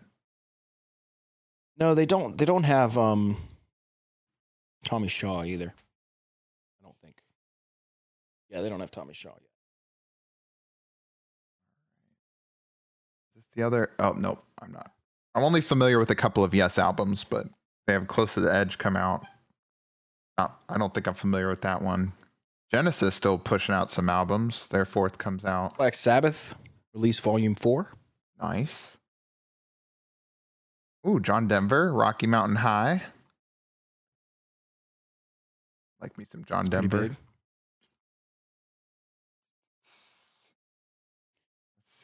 No, they don't. They don't have Tommy Shaw either. I don't think. Yeah, they don't have Tommy Shaw yet. Is this the other? Oh no, I'm not. I'm only familiar with a couple of Yes albums, but they have Close to the Edge come out. I don't think I'm familiar with that one. Genesis still pushing out some albums. Their fourth comes out. Black Sabbath release Volume 4. Nice. Ooh, John Denver, Rocky Mountain High. Like me some John That's pretty Denver. big.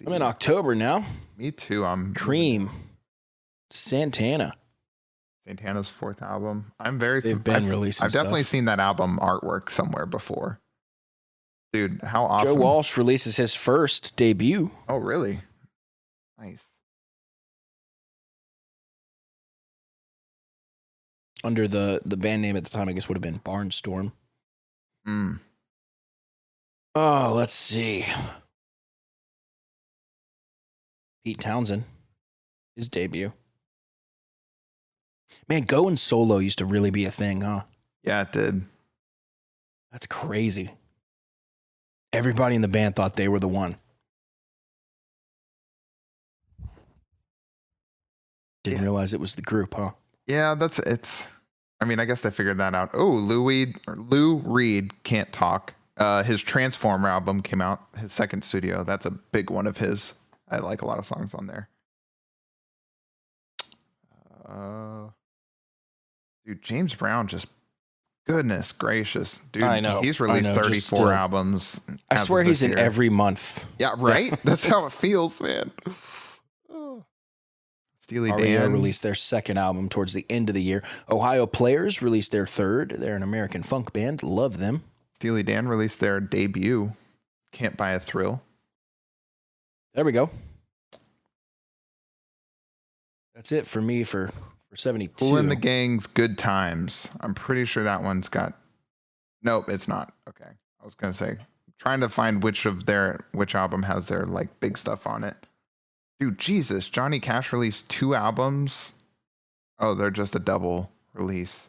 I'm in October now. Me too. I'm Cream. Santana's fourth album. I've releasing definitely stuff. seen that album artwork somewhere before. Dude, how awesome. Joe Walsh releases his first debut. Oh, really? Nice. Under the band name at the time, I guess would have been Barnstorm. Mm. Oh, let's see. Pete Townsend, his debut. Man, going solo used to really be a thing, huh? Yeah, it did. That's crazy. Everybody in the band thought they were the one. Didn't realize it was the group, huh? Yeah, I mean, I guess they figured that out. Oh, Lou Reed Can't Talk. His Transformer album came out, his second studio. That's a big one of his. I like a lot of songs on there. Dude, James Brown just goodness gracious, dude. I know. He's released 34 albums. I swear he's in every month. Yeah, right? That's how it feels, man. Steely REO Dan released their second album towards the end of the year. Ohio Players released their third. They're an American funk band. Love them. Steely Dan released their debut, Can't Buy a Thrill. There we go. That's it for me for 72. Kool and the Gang's Good Times. I'm pretty sure that one's got. Nope, it's not. Okay. I was going to say, trying to find which album has their like big stuff on it. Dude, Jesus, Johnny Cash released 2 albums. Oh, they're just a double release.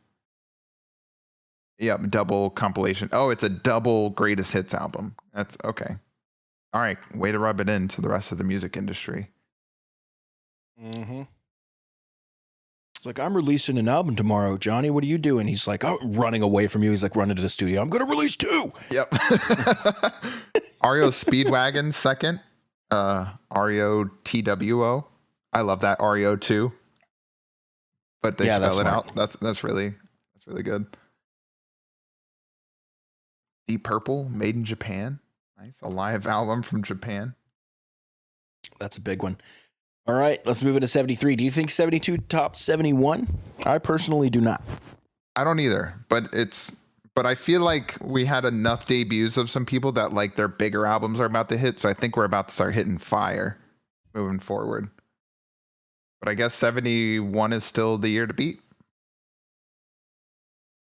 Yep, double compilation. Oh, it's a double greatest hits album. That's okay. All right, way to rub it into the rest of the music industry. Mm-hmm. It's like, I'm releasing an album tomorrow, Johnny. What are you doing? He's like, oh, running away from you. He's like running to the studio. I'm going to release 2. Yep. REO Speedwagon second. REO TWO. I love that REO too. But they spell it out. That's really good. Deep Purple, Made in Japan. Nice. A live album from Japan. That's a big one. All right, let's move into 73. Do you think 72 topped 71? I personally do not. I don't either, but I feel like we had enough debuts of some people that like their bigger albums are about to hit, so I think we're about to start hitting fire moving forward. But I guess 71 is still the year to beat.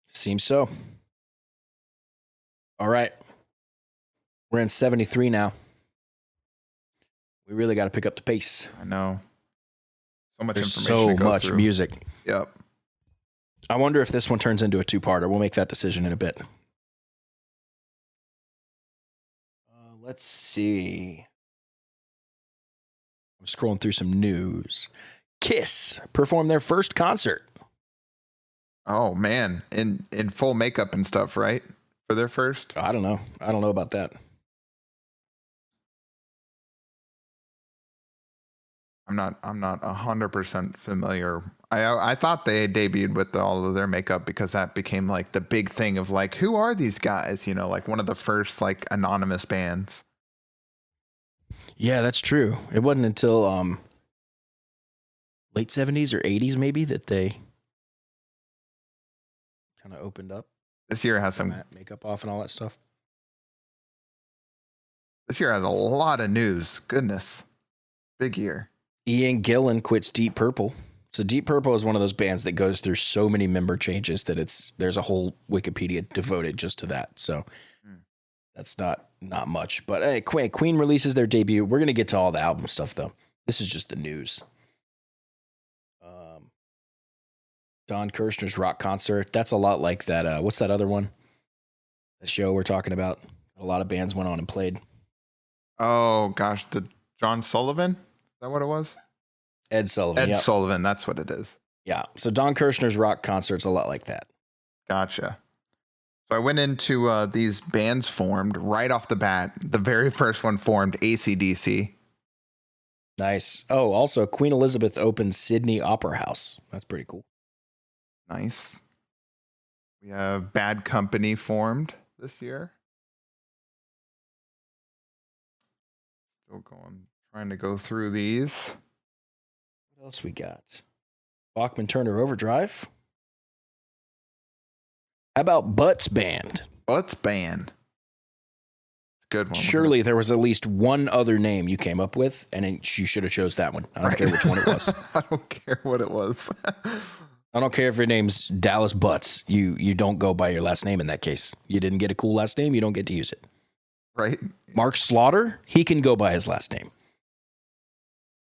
Seems so. All right. We're in 73 now. We really got to pick up the pace. I know. So much There's information. So much music. Yep. I wonder if this one turns into a 2-parter. We'll make that decision in a bit. Let's see. I'm scrolling through some news. Kiss performed their first concert. Oh man, in full makeup and stuff, right? For their first? I don't know about that. I'm not 100% familiar. I thought they debuted with all of their makeup because that became like the big thing of like, who are these guys? You know, like one of the first like anonymous bands. Yeah, that's true. It wasn't until late 70s or 80s maybe that they kind of opened up. This year has some makeup off and all that stuff. This year has a lot of news. Goodness. Big year. Ian Gillan quits Deep Purple. So Deep Purple is one of those bands that goes through so many member changes that there's a whole Wikipedia devoted just to that. So that's not much. But hey, Queen releases their debut. We're going to get to all the album stuff, though. This is just the news. Don Kirshner's rock concert. That's a lot like that. What's that other one? The show we're talking about. A lot of bands went on and played. Oh, gosh. The John Sullivan? Is that what it was? Ed Sullivan. Ed Sullivan. That's what it is. Yeah. So Don Kirshner's rock concert's a lot like that. Gotcha. So I went into these bands formed right off the bat. The very first one formed AC/DC. Nice. Oh, also Queen Elizabeth opened Sydney Opera House. That's pretty cool. Nice. We have Bad Company formed this year. Still going, trying to go through these. What else we got? Bachman Turner Overdrive. How about Butts Band? Butts Band. Good one. Surely there was at least one other name you came up with, and you should have chose that one. I don't care which one it was. I don't care what it was. I don't care if your name's Dallas Butts. You don't go by your last name in that case. You didn't get a cool last name, you don't get to use it. Right. Mark Slaughter, he can go by his last name.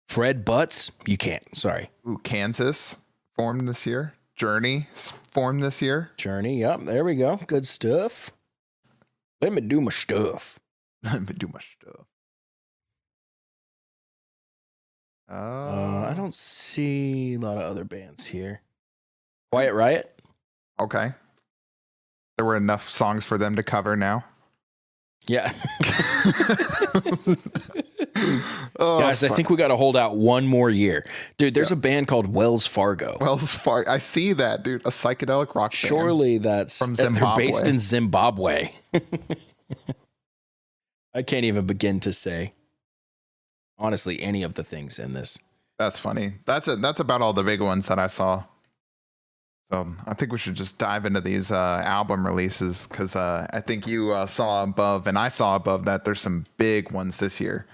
Fred Butts, you can't. Sorry. Ooh, Kansas formed this year. Journey formed this year. Journey, yep, there we go. Good stuff. Let me do my stuff. Let me do my stuff. I don't see a lot of other bands here. Quiet Riot. Okay. There were enough songs for them to cover now. Yeah. Oh, Guys, I think we got to hold out one more year. Dude, there's a band called Wells Fargo. Wells Fargo. I see that, dude. A psychedelic rock band. Surely that's from they're based Zimbabwe. in Zimbabwe. I can't even begin to say, honestly, any of the things in this. That's funny. That's about all the big ones that I saw. So I think we should just dive into these album releases because I think you saw above and I saw above that there's some big ones this year.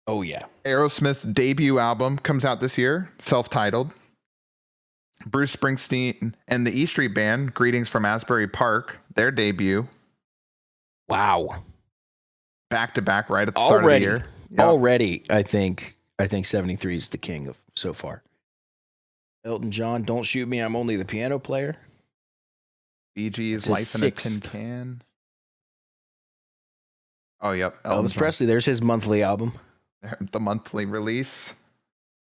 Oh, yeah. Aerosmith's debut album comes out this year, self-titled. Bruce Springsteen and the E Street Band, Greetings from Asbury Park, their debut. Wow. Back to back right at the start of the year. Yep. Already, I think 73 is the king of so far. Elton John, Don't Shoot Me, I'm Only the Piano Player. Bee Gees, Life in a Tin Can. Oh, yep. Elvis Presley, there's his monthly album. The monthly release.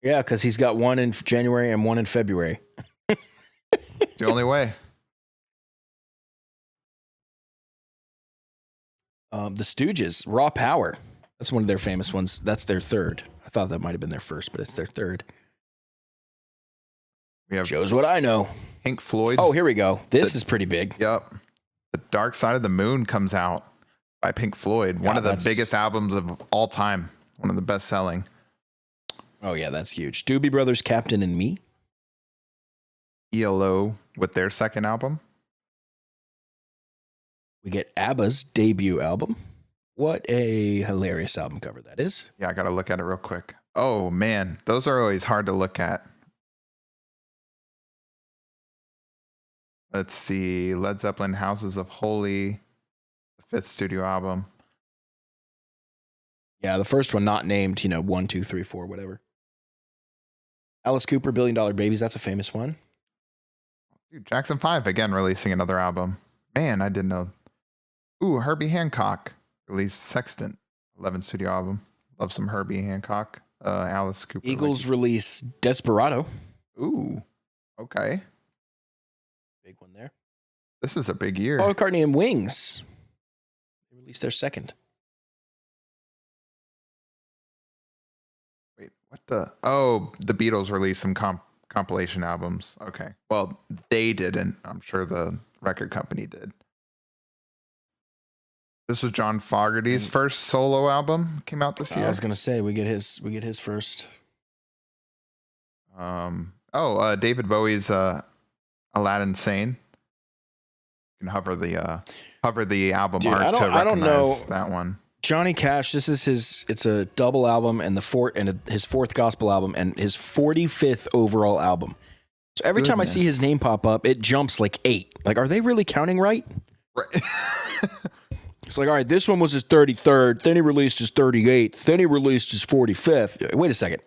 Yeah, because he's got one in January and one in February. It's the only way. The Stooges, Raw Power. That's one of their famous ones. That's their third. I thought that might have been their first, but it's their third. We have Shows what I know. Pink Floyd's. Oh, here we go. This is pretty big. Yep. The Dark Side of the Moon comes out by Pink Floyd. One of the biggest albums of all time. One of the best selling. Oh, yeah, that's huge. Doobie Brothers, Captain and Me. ELO with their second album. We get ABBA's debut album. What a hilarious album cover that is. Yeah, I got to look at it real quick. Oh, man. Those are always hard to look at. Let's see. Led Zeppelin, Houses of Holy, the fifth studio album. Yeah, the first one not named, 1, 2, 3, 4, whatever. Alice Cooper, $1 Billion Babies. That's a famous one. Dude, Jackson 5 again releasing another album. Man, I didn't know. Ooh, Herbie Hancock released Sextant, 11th studio album. Love some Herbie Hancock. Alice Cooper. Eagles release Desperado. Ooh, okay. Big one there. This is a big year. Paul McCartney and Wings. They released their second. Wait, what the? Oh, the Beatles released some compilation albums. Okay. Well, they didn't. I'm sure the record company did. This was John Fogerty's first solo album. Came out this year. I was gonna say we get his first. David Bowie's Aladdin Sane. You can hover the album art to recognize that one. Johnny Cash, this is it's a double album and his fourth gospel album and his 45th overall album. So every time I see his name pop up, it jumps like 8. Like, are they really counting right? Right. It's like, all right, this one was his 33rd, then he released his 38th, then he released his 45th. Wait a second.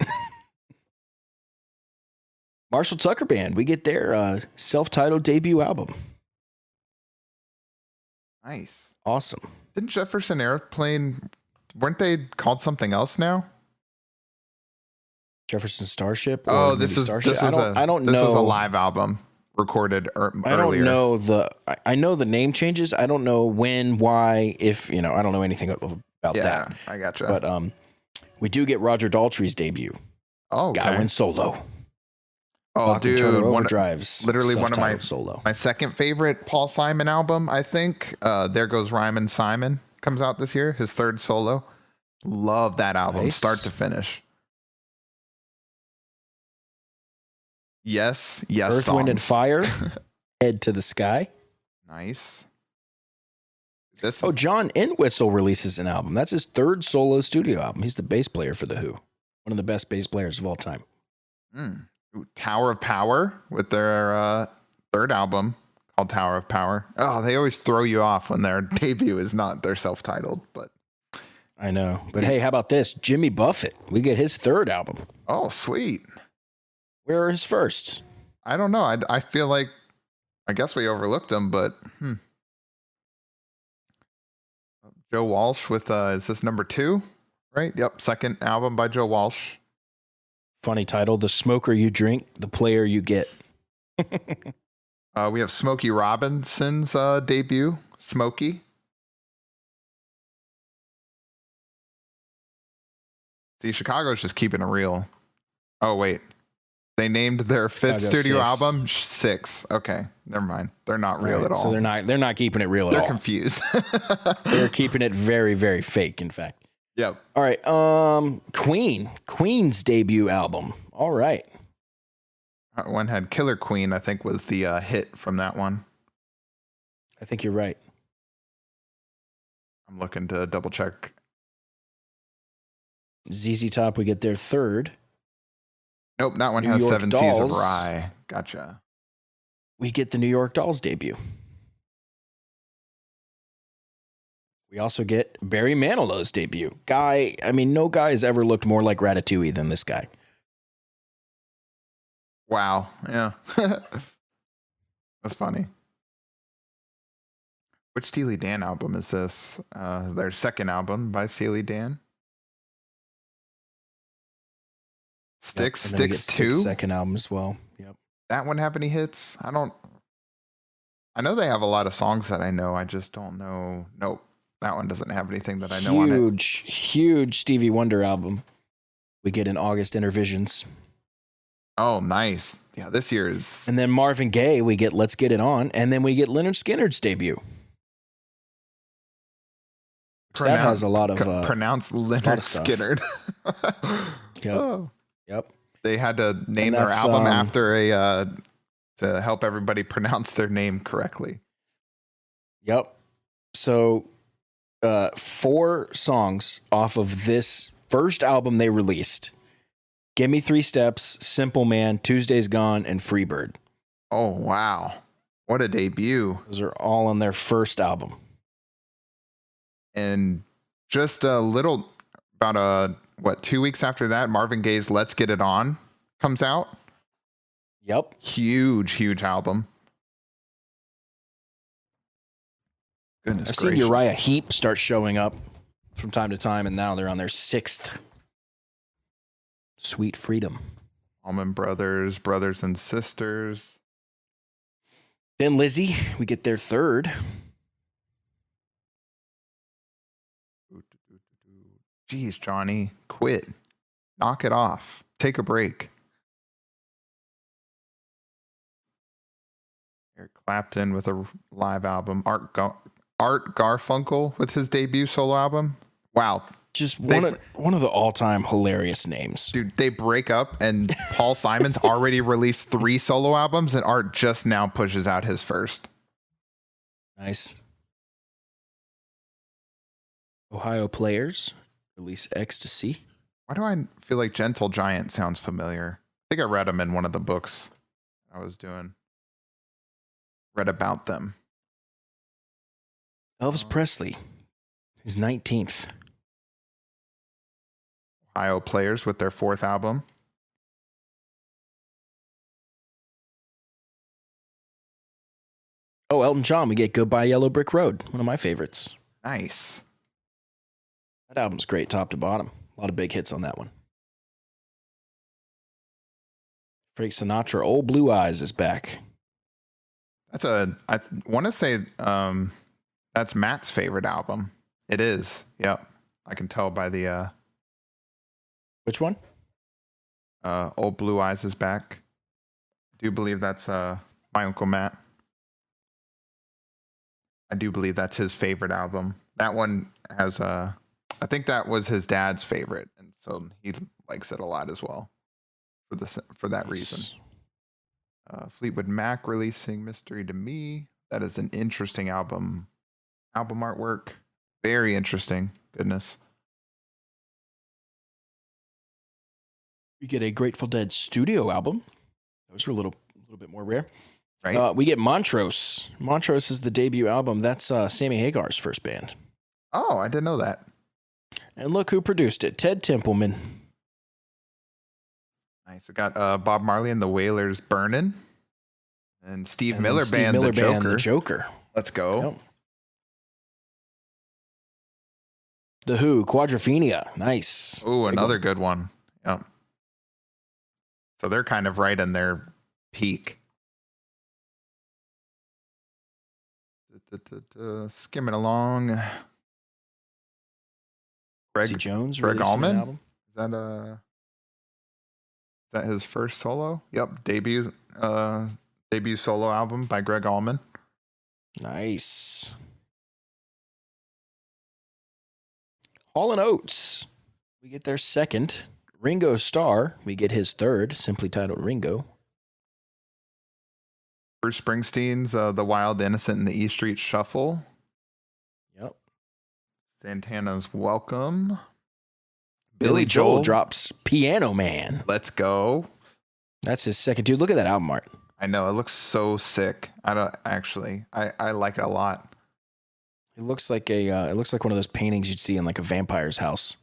Marshall Tucker Band, we get their self-titled debut album. Nice. Awesome. Didn't Jefferson Airplane, weren't they called something else now? Jefferson Starship? Oh, this is a live album recorded earlier. I don't know I know the name changes. I don't know when, why, if, I don't know anything about that. Yeah, I gotcha. But we do get Roger Daltrey's debut. Oh, okay. Guy went solo. Oh, dude, literally one of my solo. My second favorite Paul Simon album, I think. There Goes Ryman Simon comes out this year. His third solo. Love that album, start to finish. Yes, Earth, songs. Wind, and Fire. Head to the Sky. Nice. John Entwistle releases an album. That's his third solo studio album. He's the bass player for The Who. One of the best bass players of all time. Tower of Power with their third album called Tower of Power. Oh, they always throw you off when their debut is not their self-titled, but I know. But hey, how about this? Jimmy Buffett. We get his third album. Oh, sweet. Where are his first? I don't know. I feel like I guess we overlooked him, but Joe Walsh with is this number 2? Right? Yep, second album by Joe Walsh. Funny title, The Smoker You Drink, The Player You Get. We have Smokey Robinson's debut, Smokey. See, Chicago's just keeping it real. Oh wait, they named their fifth Chicago studio 6. album 6. Okay, never mind. They're not real at all. So they're not keeping it real at all. They're confused. They're keeping it very, very fake, in fact. Yep. All right. Queen's debut album. All right. One had Killer Queen, I think was the hit from that one. I think you're right. I'm looking to double check. ZZ Top, we get their third. Nope, that one New has York 7 Seas of Dolls. Rye. Gotcha. We get the New York Dolls debut. We also get Barry Manilow's debut. Guy, I mean, no guy has ever looked more like Ratatouille than this guy. Wow. Yeah. That's funny. Which Steely Dan album is this? Their second album by Steely Dan. Sticks, Yep. And then we get Sticks 2. second album as well. Yep. That one have any hits? I know they have a lot of songs that I know. I just don't know. Nope. That one doesn't have anything that I know on it. Huge Stevie Wonder album. We get in August Intervisions. Oh, nice. Yeah, this year is. And then Marvin Gaye, we get Let's Get It On. And then we get Leonard Skinner's debut. That has a lot of. Pronounced Leonard Skinner. Yep. Oh. Yep. They had to name their album after to help everybody pronounce their name correctly. Yep. So 4 songs off of this first album they released. Give Me 3 Steps, Simple Man, Tuesday's Gone, and Freebird. Oh, wow. What a debut. Those are all on their first album. And just a little, about 2 weeks after that, Marvin Gaye's Let's Get It On comes out. Yep. Huge album. Goodness I've gracious. seen Uriah Heep start showing up from time to time, and now they're on their 6th. Sweet Freedom. Allman Brothers, Brothers and Sisters. Then Lizzie, we get their 3rd. Jeez, Johnny, quit. Knock it off. Take a break. Eric Clapton with a live album. Art Garfunkel with his debut solo album. Wow. Just one of the all-time hilarious names. Dude, they break up and Paul Simon's already released 3 solo albums and Art just now pushes out his first. Nice. Ohio Players release Ecstasy. Why do I feel like Gentle Giant sounds familiar? I think I read them in one of the books I was doing. Read about them. Elvis Presley, his 19th. Ohio Players with their 4th album. Oh, Elton John, we get Goodbye Yellow Brick Road, one of my favorites. Nice. That album's great, top to bottom. A lot of big hits on that one. Frank Sinatra, Old Blue Eyes is back. I want to say that's Matt's favorite album. It is. Yep. I can tell by the Which one? Old Blue Eyes is back. I do believe that's my Uncle Matt. I do believe that's his favorite album. That one has I think that was his dad's favorite, and so he likes it a lot as well for that reason. Fleetwood Mac releasing Mystery to Me. That is an interesting album artwork. Very interesting. Goodness. We get a Grateful Dead studio album. Those were a little bit more rare. Right. We get Montrose. Montrose is the debut album. That's Sammy Hagar's first band. Oh, I didn't know that. And look who produced it, Ted Templeman. Nice. We got Bob Marley and the Wailers Burnin'. And Steve Miller Band, The Joker. Let's go. Yep. The Who, Quadrophenia. Nice. Oh, another good one. Yep. So they're kind of right in their peak. Skimming along. Jones Greg releasing an Allman? album. Is that his first solo? Yep, debut solo album by Greg Allman. Nice. Hall & Oates, we get their second. Ringo Starr, we get his third, simply titled Ringo. Bruce Springsteen's The Wild, Innocent, and the E Street Shuffle. Yep. Santana's Welcome. Billy Joel drops Piano Man. Let's go. That's his second. Dude, look at that album art. I know, it looks so sick. I like it a lot. It looks like one of those paintings you'd see in like a vampire's house.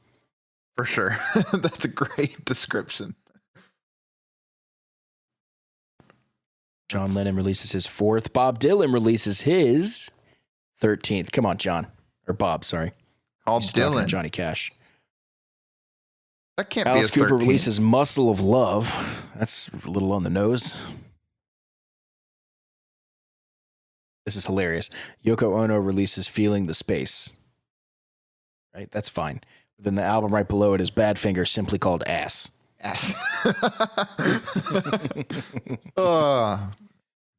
For sure. That's a great description. John Lennon releases his fourth. Bob Dylan releases his 13th. Come on, John. Or Bob, sorry. Called Dylan. Johnny Cash. That can't Alice be his Cooper 13th. releases Muscle of Love. That's a little on the nose. This is hilarious. Yoko Ono releases Feeling the Space. Right? That's fine. But then the album right below it is Badfinger, simply called Ass. Ass.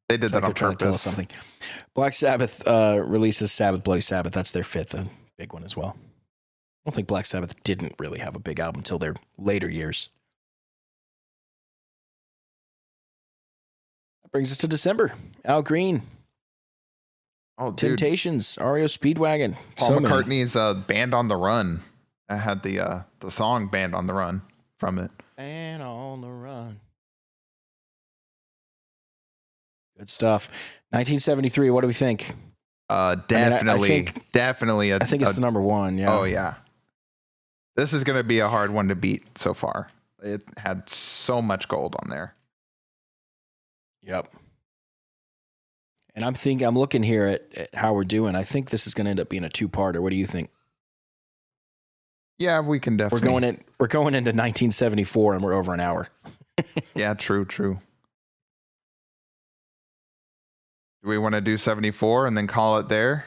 They did that on trying to tell us purpose. something. Black Sabbath releases Sabbath Bloody Sabbath. That's their fifth, a big one as well. I don't think Black Sabbath didn't really have a big album until their later years. That brings us to December. Al Green. Oh, dude. Temptations. REO Speedwagon. Paul So many. McCartney's Band on the Run. I had the song Band on the Run from it. And on the run. Good stuff. 1973. What do we think? Definitely. I think it's the number one. Yeah. Oh, yeah. This is going to be a hard one to beat so far. It had so much gold on there. Yep. And I'm looking here at how we're doing. I think this is going to end up being a two-parter. What do you think? Yeah, we can definitely. We're going into 1974 and we're over an hour. Yeah, true. Do we want to do 74 and then call it there?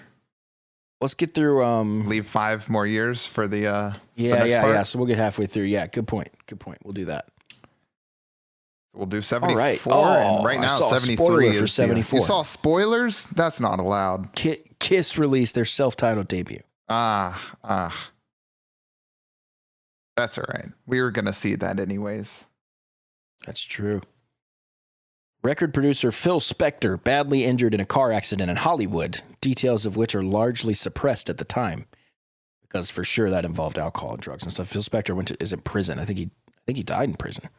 Let's get through. Leave 5 more years for the Yeah. So we'll get halfway through. Yeah, good point. We'll do that. We'll do 74. All right. And right I now, saw a 73 spoiler is for 74. You saw spoilers? That's not allowed. Kiss released their self-titled debut. That's all right. We were gonna see that anyways. That's true. Record producer Phil Spector badly injured in a car accident in Hollywood, details of which are largely suppressed at the time, because for sure that involved alcohol and drugs and stuff. Phil Spector is in prison. I think he died in prison.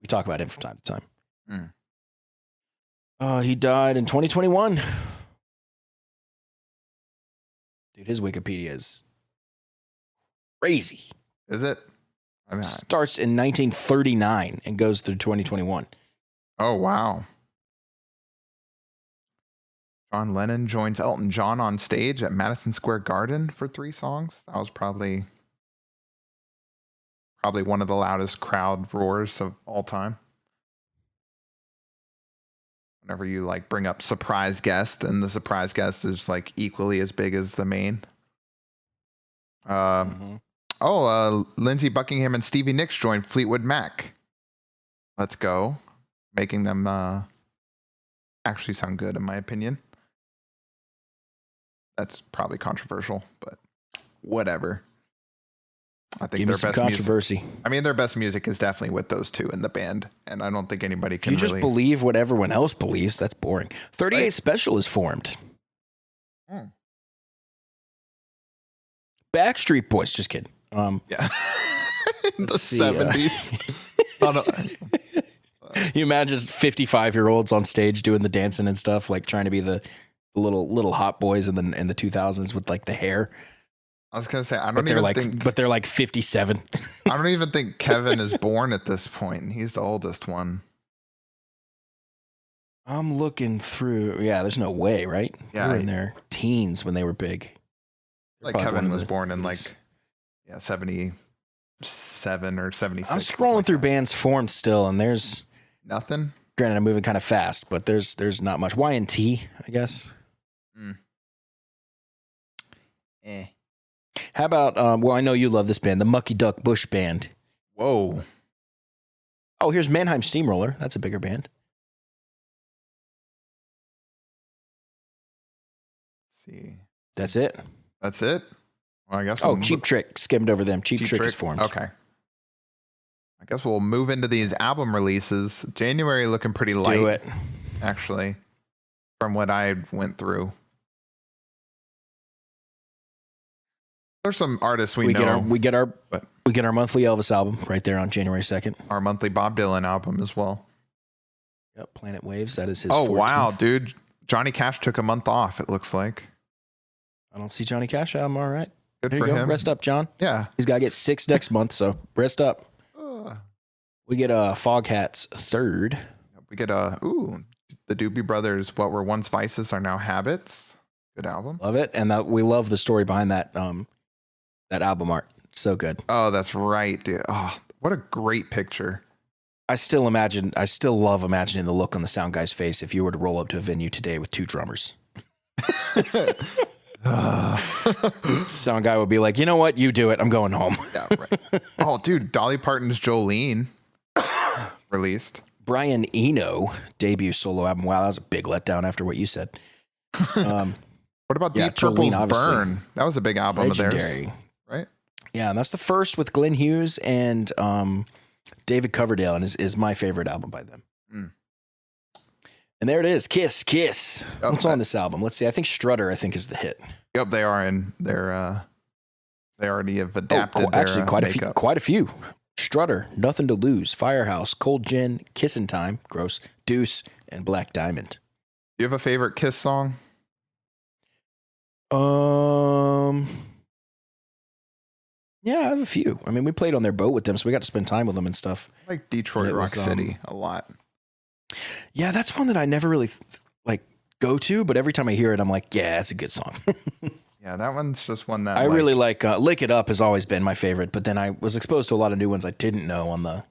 We talk about him from time to time. He died in 2021. Dude, his Wikipedia is crazy. Is it? Starts in 1939 and goes through 2021. Oh, wow. John Lennon joins Elton John on stage at Madison Square Garden for 3 songs. That was probably one of the loudest crowd roars of all time. Whenever you like bring up surprise guest and the surprise guest is like equally as big as the main. Lindsey Buckingham and Stevie Nicks joined Fleetwood Mac. Let's go. Making them actually sound good, in my opinion. That's probably controversial, but whatever. I think their best controversy. Their best music is definitely with those two in the band, and I don't think anybody can. If you just believe what everyone else believes, that's boring. 38 right. Special is formed. Backstreet Boys, just kidding. Yeah, in the 70s. You imagine just 55-year-olds on stage doing the dancing and stuff, like trying to be the little hot boys in the 2000s with like the hair. I was gonna say but they're like 57. I don't even think Kevin is born at this point. He's the oldest one. I'm looking through. Yeah, there's no way, right? Yeah, they were in their teens when they were big. Like Kevin was born in 77 or 76. I'm scrolling through bands formed still, and there's nothing. Granted, I'm moving kind of fast, but there's not much. Y&T, I guess. How about, well, I know you love this band, the Mucky Duck Bush Band. Whoa. Oh, here's Mannheim Steamroller. That's a bigger band. Let's see. That's it. That's it? Well, I guess. Oh, Cheap Trick. Skimmed over them. Cheap Trick is formed. Okay. I guess we'll move into these album releases. January looking pretty Let's light. do it. Actually, from what I went through. There's some artists we know. We get our monthly Elvis album right there on January 2nd. Our monthly Bob Dylan album as well. Yep, Planet Waves. That is his. Oh 14th. wow, dude! Johnny Cash took a month off. It looks like. I don't see Johnny Cash. I'm all right. Good There for you go. him. Rest up, John. Yeah. He's got to get 6 next month, so rest up. We get Foghat's 3rd. We get the Doobie Brothers. What were once vices are now habits. Good album. Love it, and we love the story behind that that album art. So good. Oh, that's right, dude. Oh, what a great picture. I still love imagining the look on the sound guy's face if you were to roll up to a venue today with 2 drummers. Sound guy would be like, you know what? You do it. I'm going home. Yeah, right. Oh, dude, Dolly Parton's Jolene released. Brian Eno debut solo album. Wow, that was a big letdown after what you said. What about Deep Jolene, Purple's obviously. Burn? That was a big album of Legendary. theirs, right? Yeah, and that's the first with Glenn Hughes and David Coverdale, and is my favorite album by them. Mm. And there it is, Kiss, Kiss. Oh, What's on this album? Let's see. I think Strutter, is the hit. Yep, they are in their. They already have adapted. Actually, their, quite a few. Strutter, Nothing to Lose, Firehouse, Cold Gin, Kissin' Time, gross, Deuce, and Black Diamond. Do you have a favorite Kiss song? Yeah, I have a few. I mean, we played on their boat with them, so we got to spend time with them and stuff. I like Detroit Rock City a lot. Yeah, that's one that I never really go to, but every time I hear it, I'm like, yeah, that's a good song. Yeah, that one's just one that I really like. Lick It Up has always been my favorite, but then I was exposed to a lot of new ones I didn't know on the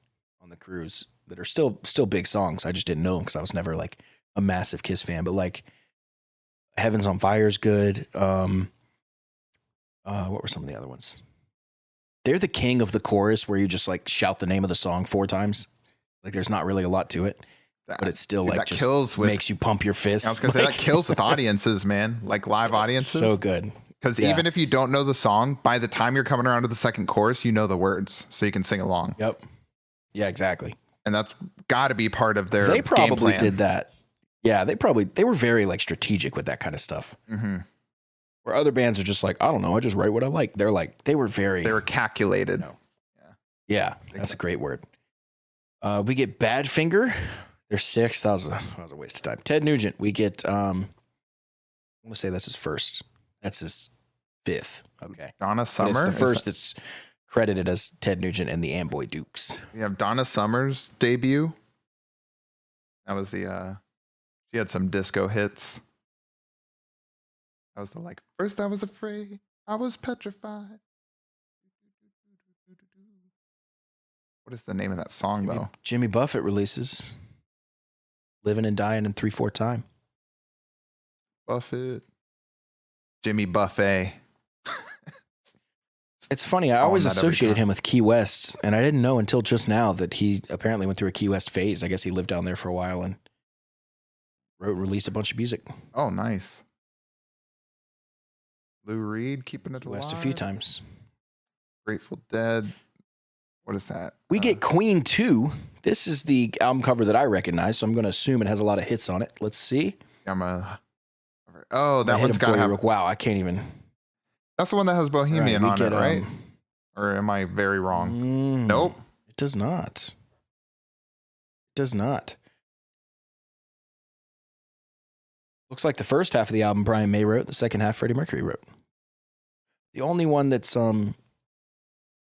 cruise that are still big songs. I just didn't know them because I was never like a massive Kiss fan. But like, Heaven's on Fire is good. What were some of the other ones? They're the king of the chorus where you just like shout the name of the song 4 times. Like, there's not really a lot to it. But it's still like just makes you pump your fists. I was gonna say that kills with audiences, man. Like live audiences. So good. Because even if you don't know the song, by the time you're coming around to the second chorus, you know the words, so you can sing along. Yep. Yeah, exactly. And that's got to be part of their. They probably game plan. did that. Yeah, they were very like strategic with that kind of stuff. Mm-hmm. Where other bands are just like, I don't know, I just write what I like. They were calculated. Yeah, that's a great word. We get Badfinger. They're 6th. That was a waste of time. Ted Nugent. We get. I want to say that's his first. That's his 5th. Okay. Donna Summer. But it's the first that's credited as Ted Nugent and the Amboy Dukes. We have Donna Summer's debut. That was the. She had some disco hits. That was the first I was afraid, I was petrified. What is the name of that song though? Jimmy Buffett releases Living and Dying in 3/4 Time. Buffett. Jimmy Buffet. It's funny. I always associated him with Key West, and I didn't know until just now that he apparently went through a Key West phase. I guess he lived down there for a while and released a bunch of music. Oh, nice. Lou Reed, Keeping It Key Alive. West a few times. Grateful Dead. What is that? We get Queen 2. This is the album cover that I recognize, so I'm going to assume it has a lot of hits on it. Let's see. That one's got to have. Wow, I can't even. That's the one that has Bohemian on it, right? Um, Or am I very wrong? Nope. It does not. It does not. Looks like the first half of the album Brian May wrote, the second half Freddie Mercury wrote. The only one that's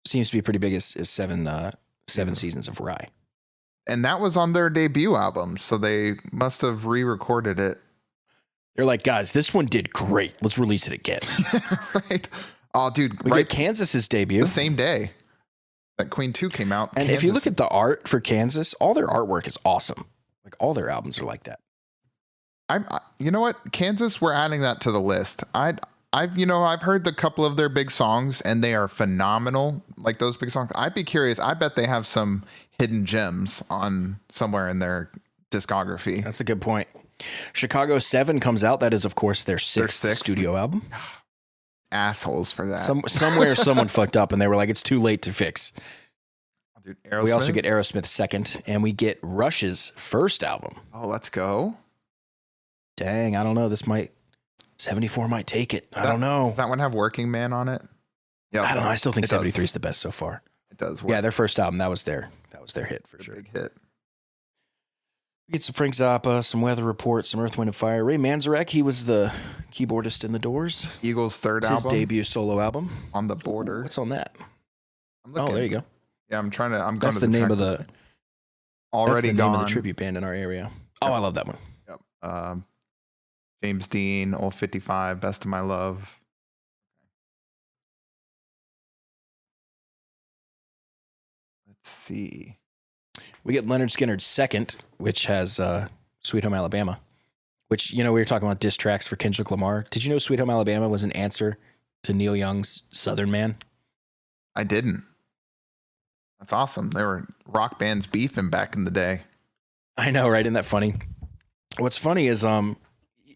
seems to be pretty big is Seven Seasons of Rye. And that was on their debut album, so they must have re-recorded it. They're like, guys, this one did great. Let's release it again. Right? Oh, dude. We get Kansas's debut. The same day that Queen 2 came out. And if you look at the art for Kansas, all their artwork is awesome. Like, all their albums are like that. You know what? Kansas, we're adding that to the list. I I've heard a couple of their big songs and they are phenomenal. Like those big songs. I'd be curious. I bet they have some hidden gems on somewhere in their discography. That's a good point. Chicago 7 comes out. That is, of course, their sixth studio album. Assholes for that. Somewhere someone fucked up and they were like, it's too late to fix. Dude, we also get Aerosmith's second, and we get Rush's first album. Oh, let's go. Dang, I don't know. 74 might take it. I don't know. Does that one have Working Man on it? Yeah, I don't know. I still think 73 is the best so far. It does work. Yeah, their first album, that was their hit for sure. Big hit. We get some Frank Zappa, some Weather Report, some Earth, Wind & Fire. Ray Manzarek, he was the keyboardist in The Doors. Eagles' third album. His debut solo album. On the Border. What's on that? Oh, there you go. Yeah, I'm going That's to the name of the Already that's the Gone. name of the tribute band in our area. Oh, I love that one. Yep. James Dean, Old 55, Best of My Love. Let's see. We get Leonard Skinner's second, which has Sweet Home Alabama, which, we were talking about diss tracks for Kendrick Lamar. Did you know Sweet Home Alabama was an answer to Neil Young's Southern Man? I didn't. That's awesome. There were rock bands beefing back in the day. I know, right? Isn't that funny? What's funny is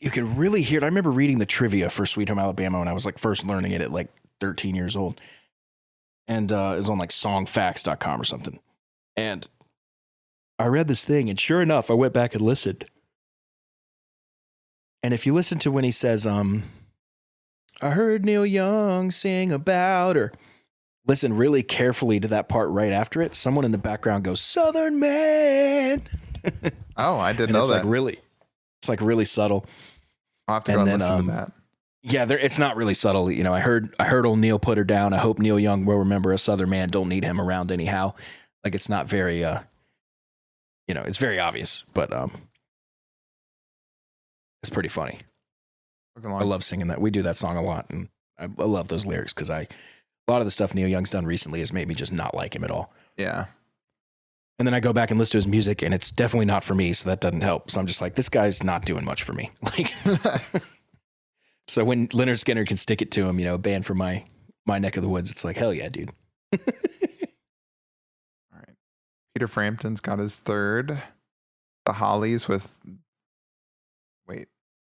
you can really hear it. I remember reading the trivia for Sweet Home Alabama when I was like first learning it at like 13 years old. And it was on like songfacts.com or something. And I read this thing, and sure enough, I went back and listened. And if you listen to when he says, I heard Neil Young sing about, or listen really carefully to that part right after it, someone in the background goes, Southern Man. Oh, I didn't know it's that. It's like really subtle. I'll have to go and listen to that. Yeah, it's not really subtle. I heard old Neil put her down. I hope Neil Young will remember a Southern Man. Don't need him around anyhow. Like, it's not very, it's very obvious, but it's pretty funny. I love singing that. We do that song a lot, and I love those lyrics because a lot of the stuff Neil Young's done recently has made me just not like him at all. Yeah. And then I go back and listen to his music, and it's definitely not for me, so that doesn't help. So I'm just like, this guy's not doing much for me. Like, so when Leonard Skinner can stick it to him, a band from my neck of the woods, it's like, hell yeah, dude. All right. Peter Frampton's got his third. The Hollies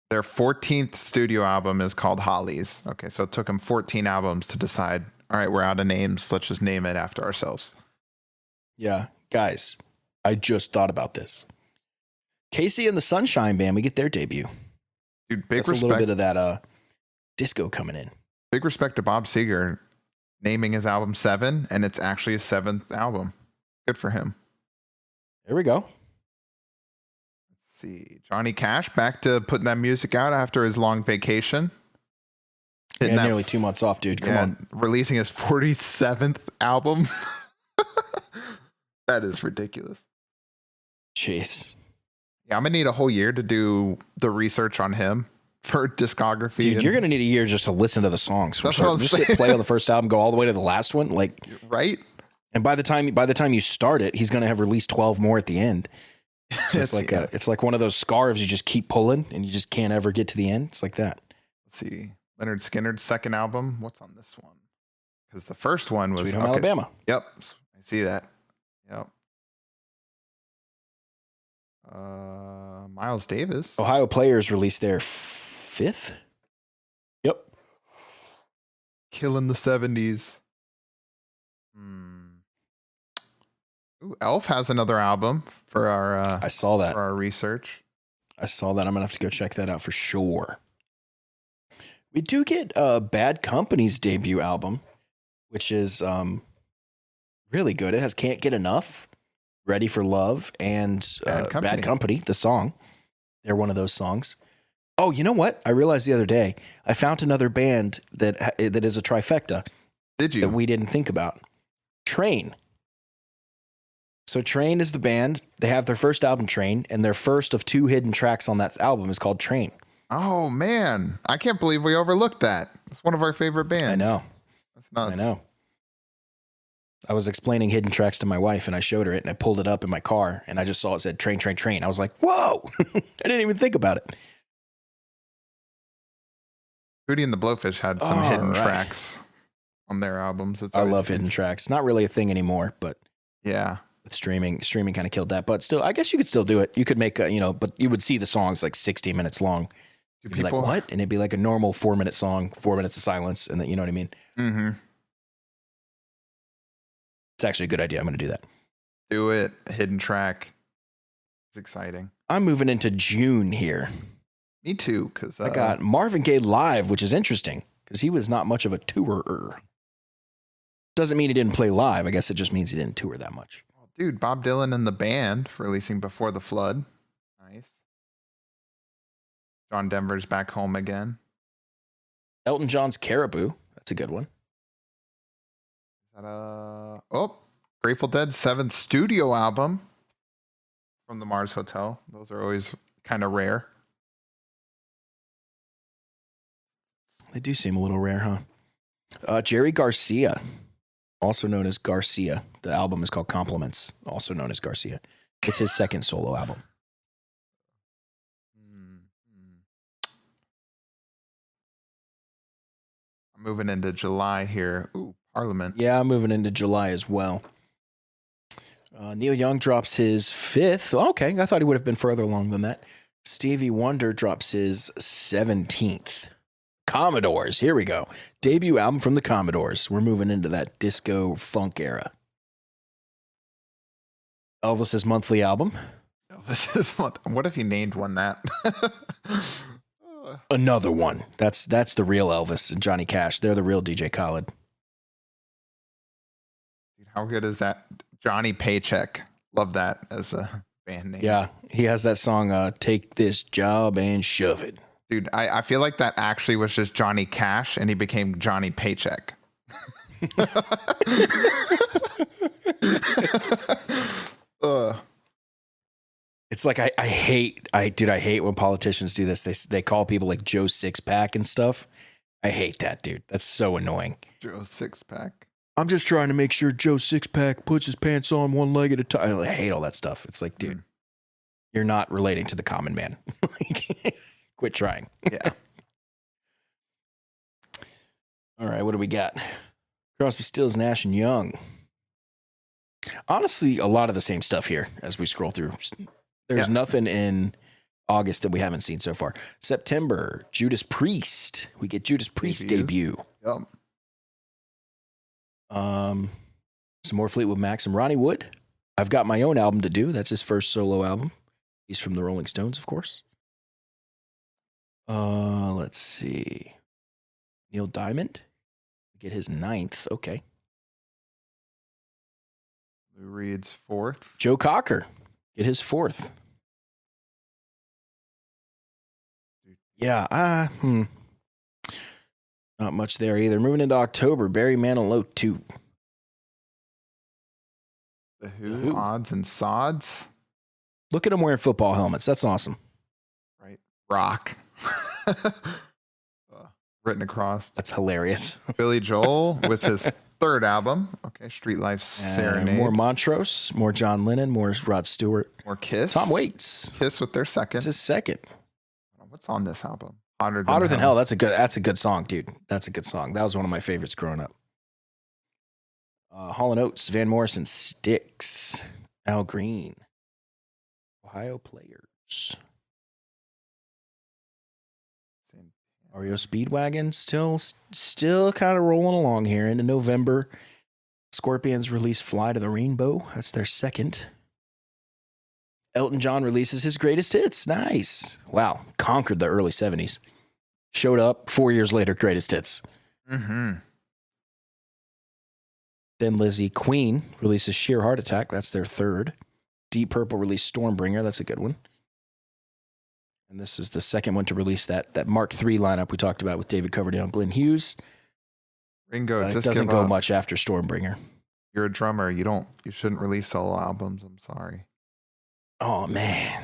their 14th studio album is called Hollies. Okay, so it took them 14 albums to decide, all right, we're out of names. Let's just name it after ourselves. Yeah. Guys, I just thought about this. Casey and the Sunshine Band, we get their debut. Dude, That's respect. A little bit of that disco coming in. Big respect to Bob Seger naming his album 7, and it's actually his 7th album. Good for him. There we go. Let's see. Johnny Cash back to putting that music out after his long vacation. Yeah, nearly 2 months off, dude. Come on. Releasing his 47th album. That is ridiculous. Jeez. Yeah, I'm going to need a whole year to do the research on him for discography. Dude, you're going to need a year just to listen to the songs. That's what I'm just saying. hit play on the first album, go all the way to the last one. Like, right? And by the time you start it, he's going to have released 12 more at the end. It's like one of those scarves you just keep pulling and you just can't ever get to the end. It's like that. Let's see. Leonard Skinner's second album. What's on this one? Because the first one was Sweet Home Alabama. Yep. I see that. Yep. Miles Davis. Ohio Players released their 5th. Yep. Killing the 70s. Ooh, Elf has another album for our I saw that. For our research. I saw that. I'm gonna have to go check that out for sure. We do get Bad Company's debut album, which is really good. It has Can't Get Enough, Ready for Love, and Bad Company, the song. They're one of those songs. Oh, you know what? I realized the other day, I found another band that is a trifecta. Did you? That we didn't think about. Train. So Train is the band. They have their first album, Train, and their first of 2 hidden tracks on that album is called Train. Oh, man. I can't believe we overlooked that. It's one of our favorite bands. I know. That's nuts. I know. I was explaining hidden tracks to my wife, and I showed her it, and I pulled it up in my car, and I just saw it said Train, Train, Train. I was like, whoa! I didn't even think about it. Hootie and the Blowfish had some All hidden right. tracks on their albums. I love hidden tracks. Not really a thing anymore, but Yeah. with streaming kind of killed that. But still, I guess you could still do it. You could make a, but you would see the songs like 60 minutes long. You'd be like, what? And it'd be like a normal 4-minute song, 4 minutes of silence, and then, you know what I mean? Mm-hmm. It's actually a good idea. I'm going to do that. Do it. Hidden track. It's exciting. I'm moving into June here. Me too, because I got Marvin Gaye live, which is interesting because he was not much of a tourer. Doesn't mean he didn't play live. I guess it just means he didn't tour that much. Dude, Bob Dylan and the band releasing Before the Flood. Nice. John Denver's Back Home Again. Elton John's Caribou. That's a good one. Grateful Dead 7th studio album from the Mars Hotel. Those are always kind of rare. They do seem a little rare, huh? Jerry Garcia, also known as Garcia. The album is called Compliments, also known as Garcia. It's his second solo album. I'm moving into July here. Ooh, Parliament. Yeah, I'm moving into July as well. Neil Young drops his 5th. Okay, I thought he would have been further along than that. Stevie Wonder drops his 17th. Commodores, here we go. Debut album from the Commodores. We're moving into that disco funk era. Elvis's monthly album. What if he named one that? Another one. That's the real Elvis and Johnny Cash. They're the real DJ Khaled. Dude, how good is that? Johnny Paycheck. Love that as a band name. Yeah, he has that song, Take This Job and Shove It. Dude, I feel like that actually was just Johnny Cash and he became Johnny Paycheck. It's like I hate when politicians do this. They call people like Joe Sixpack and stuff. I hate that, dude. That's so annoying. Joe Sixpack. I'm just trying to make sure Joe Sixpack puts his pants on one leg at a time. I hate all that stuff. It's like, dude, you're not relating to the common man. Quit trying. Yeah. All right, what do we got? Crosby, Stills, Nash, and Young. Honestly, a lot of the same stuff here as we scroll through. There's nothing in August that we haven't seen so far. September, Judas Priest. We get Judas Priest debut. Yep. Some more Fleetwood Mac, some Ronnie Wood. I've got my own album to do. That's his first solo album. He's from the Rolling Stones, of course. Let's see. Neil Diamond. Get his 9th. Okay. Lou Reed's 4th. Joe Cocker. Get his 4th. Yeah. Not much there either. Moving into October. Barry Manilow 2. The Who, Odds and Sods. Look at them wearing football helmets. That's awesome. Right. Rock. Written across. That's hilarious. Billy Joel with his 3rd album. Okay. Street Life Serenade. More Montrose. More John Lennon. More Rod Stewart. More Kiss. Tom Waits. Kiss with their 2nd. It's his 2nd. What's on this album? Hotter Than Hell. That's a good song, dude. That's a good song. That was one of my favorites growing up. Hall & Oates, Van Morrison, Styx, Al Green, Ohio Players, REO Speedwagon, still kind of rolling along here into November. Scorpions release Fly to the Rainbow. That's their 2nd. Elton John releases his greatest hits. Nice. Wow. Conquered the early 70s. Showed up 4 years later, greatest hits. Mm-hmm. Then Lizzie Queen releases Sheer Heart Attack. That's their 3rd. Deep Purple released Stormbringer. That's a good one. And this is the 2nd one to release that Mark III lineup we talked about with David Coverdale and Glenn Hughes. Ringo, It doesn't go much after Stormbringer. You're a drummer. You shouldn't release solo albums. I'm sorry. Oh, man.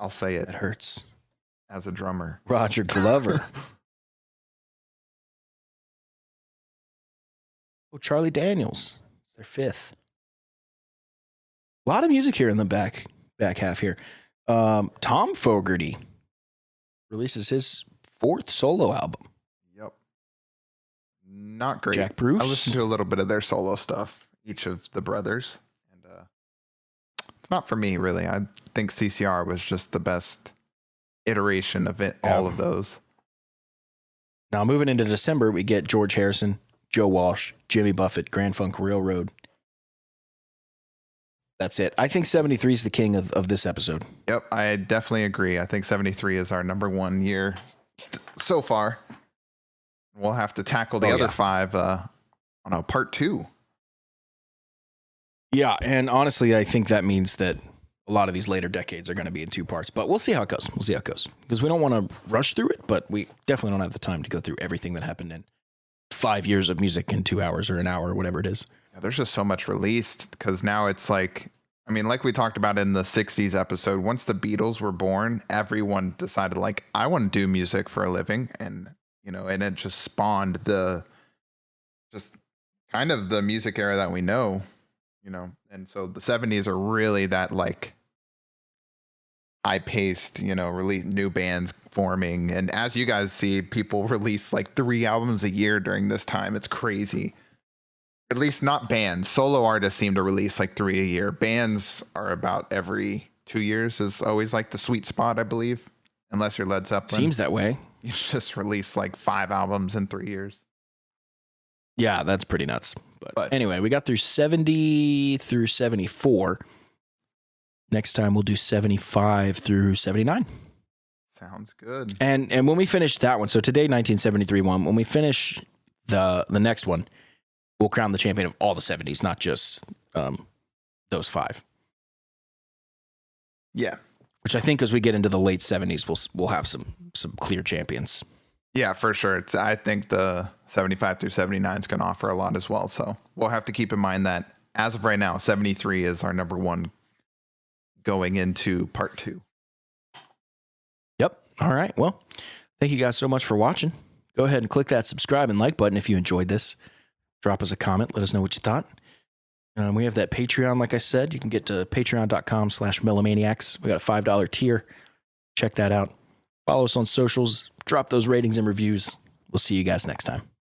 I'll say it. That hurts. As a drummer. Roger Glover. Charlie Daniels. Their 5th. A lot of music here in the back half here. Tom Fogerty releases his 4th solo album. not great. Jack Bruce. I listened to a little bit of their solo stuff, each of the brothers, and it's not for me really. I think CCR was just the best iteration of it, all of those. Now moving into December, we get George Harrison, Joe Walsh, Jimmy Buffett, Grand Funk Railroad. That's it. I think 73 is the king of this episode. Yep, I definitely agree. I think 73 is our number one year so far. We'll have to tackle the other five on a part 2. Yeah, and honestly, I think that means that a lot of these later decades are going to be in 2 parts, but we'll see how it goes. Because we don't want to rush through it, but we definitely don't have the time to go through everything that happened in 5 years of music in 2 hours or an hour or whatever it is. Yeah, there's just so much released because now it's like, I mean, like we talked about in the 60s episode, once the Beatles were born, everyone decided like, I want to do music for a living. And, you know, and it just spawned just kind of the music era that we know, you know. And so the 70s are really that like high paced, you know, release new bands forming. And as you guys see, people release like 3 albums a year during this time. It's crazy. At least not bands. Solo artists seem to release like 3 a year. Bands are about every 2 years is always like the sweet spot, I believe. Unless you're Led Zeppelin. Seems that way. You just release like 5 albums in 3 years. Yeah, that's pretty nuts. But anyway, we got through 70 through 74. Next time we'll do 75 through 79. Sounds good. And when we finish that one, so today 1973 one, when we finish the next one, we'll crown the champion of all the 70s, not just those 5. Yeah. Which I think as we get into the late 70s, we'll have some clear champions. Yeah, for sure. I think the 75 through 79 is going to offer a lot as well. So we'll have to keep in mind that as of right now, 73 is our number one going into part 2. Yep. All right. Well, thank you guys so much for watching. Go ahead and click that subscribe and like button if you enjoyed this. Drop us a comment. Let us know what you thought. We have that Patreon, like I said. You can get to patreon.com/Melomaniax. We got a $5 tier. Check that out. Follow us on socials. Drop those ratings and reviews. We'll see you guys next time.